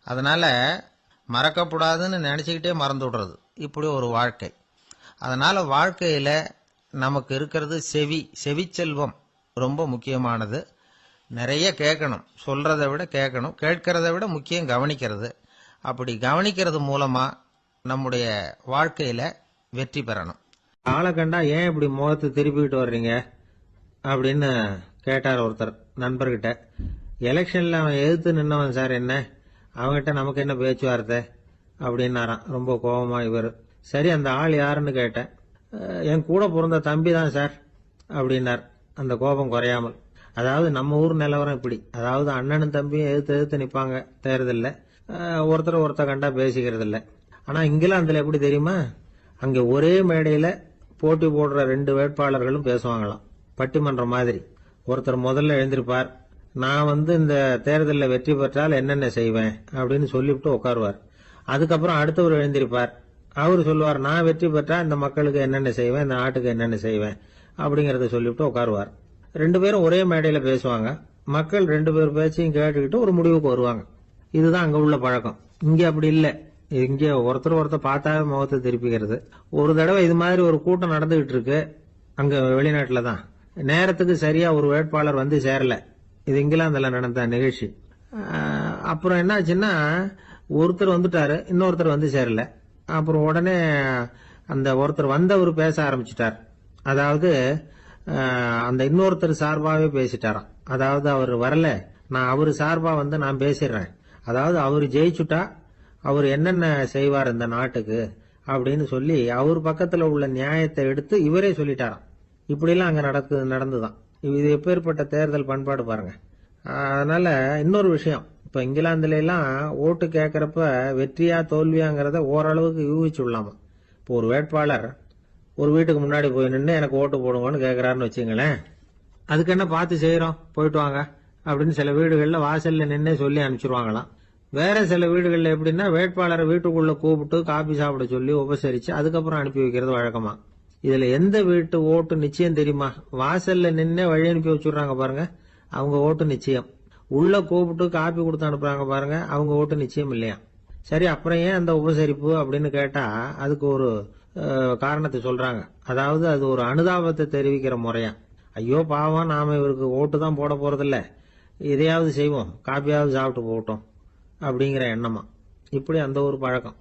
அதனால மறக்கப்படாதுன்னு நினைச்சுக்கிட்டே மறந்து விடுறது, இப்படி ஒரு வாழ்க்கை. அதனால வாழ்க்கையில நமக்கு இருக்கிறது செவிச்செல்வம் ரொம்ப முக்கியமானது. நிறைய கேட்கணும், சொல்றதை விட கேட்கணும், கேட்கறதை விட முக்கியம் கவனிக்கிறது. அப்படி கவனிக்கிறது மூலமா நம்முடைய வாழ்க்கையில வெற்றி பெறணும். ஆளை கண்டா ஏன் இப்படி முகத்தை திருப்பிக்கிட்டு வர்றீங்க அப்படின்னு கேட்டார் ஒருத்தர் நண்பர்கிட்ட. எலெக்ஷன்ல அவன் எதிர்த்து நின்னவன் சார், என்ன அவன்கிட்ட நமக்கு என்ன பேச்சுவார்த்தை அப்படின்னாராம் ரொம்ப கோபமா இவர். சரி, அந்த ஆள் யாருன்னு கேட்டேன். என் கூட பிறந்த தம்பி தான் சார் அப்படின்னார் அந்த கோபம் குறையாமல். அதாவது நம்ம ஊர் நிலவரம் இப்படி, அதாவது அண்ணனும் தம்பியும் எதிர்த்து நிற்பாங்க தேர்தலில், ஒருத்தர் கண்டா பேசிக்கிறது இல்லை. ஆனா இங்கிலாந்துல எப்படி தெரியுமா, அங்க ஒரே மேடையில போட்டி போடுற 2 வேட்பாளர்களும் பேசுவாங்களாம், பட்டிமன்றம் மாதிரி. ஒருத்தர் முதல்ல எழுந்திருப்பார், நான் இந்த தேர்தலில் வெற்றி பெற்றால் என்னென்ன செய்வேன் அப்படின்னு சொல்லிவிட்டு உட்காருவார். அதுக்கப்புறம் அடுத்தவர் எழுந்திருப்பார், அவர் சொல்லுவார், நான் வெற்றி பெற்றா இந்த மக்களுக்கு என்னென்ன செய்வேன், இந்த நாட்டுக்கு என்னென்ன செய்வேன் அப்படிங்கறத சொல்லிவிட்டு உட்காருவார். 2 பேரும் ஒரே மேடையில பேசுவாங்க. மக்கள் 2 பேர் பேச்சையும் கேட்டுக்கிட்டு ஒரு முடிவுக்கு வருவாங்க. இதுதான் அங்க உள்ள பழக்கம். இங்க அப்படி இல்லை. இங்க ஒருத்தர் பார்த்தாவே முகத்தை திருப்பிக்கிறது. ஒரு தடவை இது மாதிரி ஒரு கூட்டம் நடந்துகிட்டு இருக்கு, அங்க வெளிநாட்டுல தான். நேரத்துக்கு சரியா ஒரு வேட்பாளர் வந்து சேரல. இது இங்கிலாந்துல நடந்த நிகழ்ச்சி. அப்புறம் என்ன ஆச்சுன்னா, ஒருத்தர் வந்துட்டாரு, இன்னொருத்தர் வந்து சேரல. அப்புறம் உடனே அந்த ஒருத்தர் வந்தவர் பேச ஆரம்பிச்சிட்டார். அதாவது அந்த இன்னொருத்தர் சார்பாவே பேசிட்டாராம். அதாவது அவர் வரல, நான் அவரு சார்பா நான் பேசிடுறேன். அதாவது அவர் ஜெயிச்சுட்டா அவர் என்னென்ன செய்வார் இந்த நாட்டுக்கு அப்படின்னு சொல்லி அவர் பக்கத்துல உள்ள நியாயத்தை எடுத்து இவரே சொல்லிட்டாராம். இப்படிலாம் அங்க நடந்துதான். இது எப்பேற்பட்ட தேர்தல் பண்பாடு பாருங்க. அதனால இன்னொரு விஷயம், இப்ப இங்கிலாந்துல எல்லாம் ஓட்டு கேட்கறப்ப வெற்றியா தோல்வியாங்கிறத ஓரளவுக்கு யூகிச்சுடலாமா. இப்போ ஒரு வேட்பாளர் ஒரு வீட்டுக்கு முன்னாடி போய் நின்று எனக்கு ஓட்டு போடுங்கன்னு கேட்கிறாருன்னு வச்சுங்களேன், அதுக்கு என்ன பார்த்து செய்யறோம், போயிட்டு வாங்க அப்படின்னு சில வீடுகள்ல வாசல்ல நின்னே சொல்லி அனுப்பிச்சிருவாங்களாம். வேற சில வீடுகள்ல எப்படின்னா வேட்பாளரை வீட்டுக்குள்ள கூப்பிட்டு காபி சாப்பிட சொல்லி உபசரிச்சு அதுக்கப்புறம் அனுப்பி வைக்கிறது வழக்கமா. இதுல எந்த வீட்டு ஓட்டு நிச்சயம் தெரியுமா? வாசல்ல நின்னே வழி அனுப்பி வச்சுடுறாங்க பாருங்க, அவங்க ஓட்டு நிச்சயம். உள்ள கூப்பிட்டு காப்பி கொடுத்து அனுப்புறாங்க பாருங்க, அவங்க ஓட்டு நிச்சயம் இல்லையா. சரி, அப்புறம் ஏன் அந்த உபசரிப்பு அப்படின்னு கேட்டா அதுக்கு ஒரு காரணத்தை சொல்றாங்க. அதாவது அது ஒரு அனுதாபத்தை தெரிவிக்கிற முறையா. ஐயோ பாவம், நாம இவருக்கு ஓட்டு தான் போட போறதில்ல, எதையாவது செய்வோம், காப்பியாவது சாப்பிட்டு போட்டோம் அப்படிங்கிற எண்ணமா. இப்படி அந்த ஒரு பழக்கம்.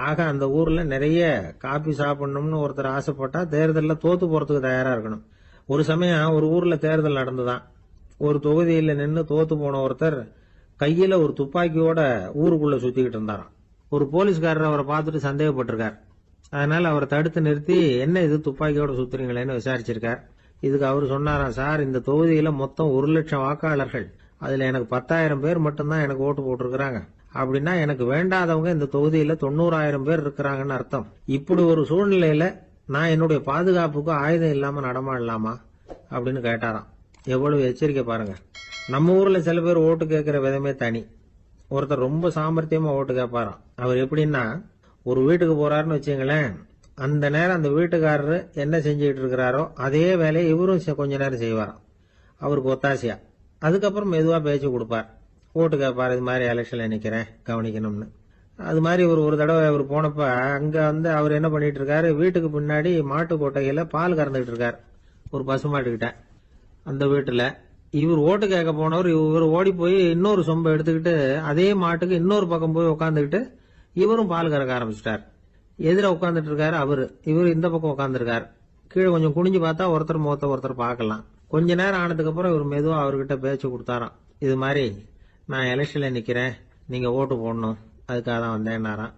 ஆக அந்த ஊர்ல நிறைய காப்பி சாப்பிடணும்னு ஒருத்தர் ஆசைப்பட்டா தேர்தலில் தோத்து போறதுக்கு தயாரா இருக்கணும். ஒரு சமயம் ஒரு ஊர்ல தேர்தல் நடந்துதான். ஒரு தொகுதியில நின்று தோத்து போன ஒருத்தர் கையில ஒரு துப்பாக்கியோட ஊருக்குள்ள சுத்திக்கிட்டு இருந்தாராம். ஒரு போலீஸ்காரர் அவரை பார்த்துட்டு சந்தேகப்பட்டிருக்கார். அதனால அவரை தடுத்து நிறுத்தி, என்ன இது துப்பாக்கியோட சுத்துறீங்களேன்னு விசாரிச்சிருக்கார். இதுக்கு அவர் சொன்னாராம், சார், இந்த தொகுதியில மொத்தம் 1,00,000 வாக்காளர்கள், அதுல எனக்கு 10,000 பேர் மட்டும்தான் எனக்கு ஓட்டு போட்டிருக்கிறாங்க. அப்படின்னா எனக்கு வேண்டாதவங்க இந்த தொகுதியில 90,000 பேர் இருக்கிறாங்கன்னு அர்த்தம். இப்படி ஒரு சூழ்நிலையில நான் என்னுடைய பாதுகாப்புக்கு ஆயுதம் இல்லாம நடமாடலாமா அப்படின்னு கேட்டாராம். எவ்வளவு எச்சரிக்கை பாருங்க. நம்ம ஊர்ல சில பேர் ஓட்டு கேட்கிற விதமே தனி. ஒருத்தர் ரொம்ப சாமர்த்தியமா ஓட்டு கேட்பாராம். அவர் எப்படின்னா, ஒரு வீட்டுக்கு போறாருன்னு வச்சுங்களேன், அந்த நேரம் அந்த வீட்டுக்காரரு என்ன செஞ்சுக்கிட்டு இருக்கிறாரோ அதே வேலையை இவரும் கொஞ்ச நேரம் செய்வாராம், அவருக்கு ஒத்தாசையா. அதுக்கப்புறம் மெதுவா பேச்சு கொடுப்பார், ஓட்டு கேட்பார், இது மாதிரி எலெக்ஷன்ல நிக்கிறேன் கவனிக்கணும்னு. அது மாதிரி ஒரு தடவை அவர் போனப்ப அங்க அவர் என்ன பண்ணிட்டு இருக்காரு, வீட்டுக்கு பின்னாடி மாட்டு கொட்டையில பால் கறந்துகிட்டு இருக்காரு ஒரு பசுமாட்டுக்கிட்ட. அந்த வீட்டுல இவர் ஓட்டு கேட்க போனவர் இவர் ஓடி போய் இன்னொரு சொம்பை எடுத்துக்கிட்டு அதே மாட்டுக்கு இன்னொரு பக்கம் போய் உட்காந்துக்கிட்டு இவரும் பால் கறக்க ஆரம்பிச்சிட்டார். எதிர உட்காந்துட்டு இருக்காரு இவர் இந்த பக்கம் உட்காந்துருக்காரு. கீழே கொஞ்சம் குனிஞ்சு பார்த்தா ஒருத்தர் முகத்தை ஒருத்தர் பார்க்கலாம். கொஞ்ச நேரம் ஆனதுக்கு அப்புறம் இவர் மெதுவா அவர்கிட்ட பேச்சு கொடுத்தாராம், இது மாதிரி நான் எலெக்ஷன்ல நிக்கிறேன், நீங்க ஓட்டு போடணும், அதுக்காக தான் வந்தேன்னாராம்.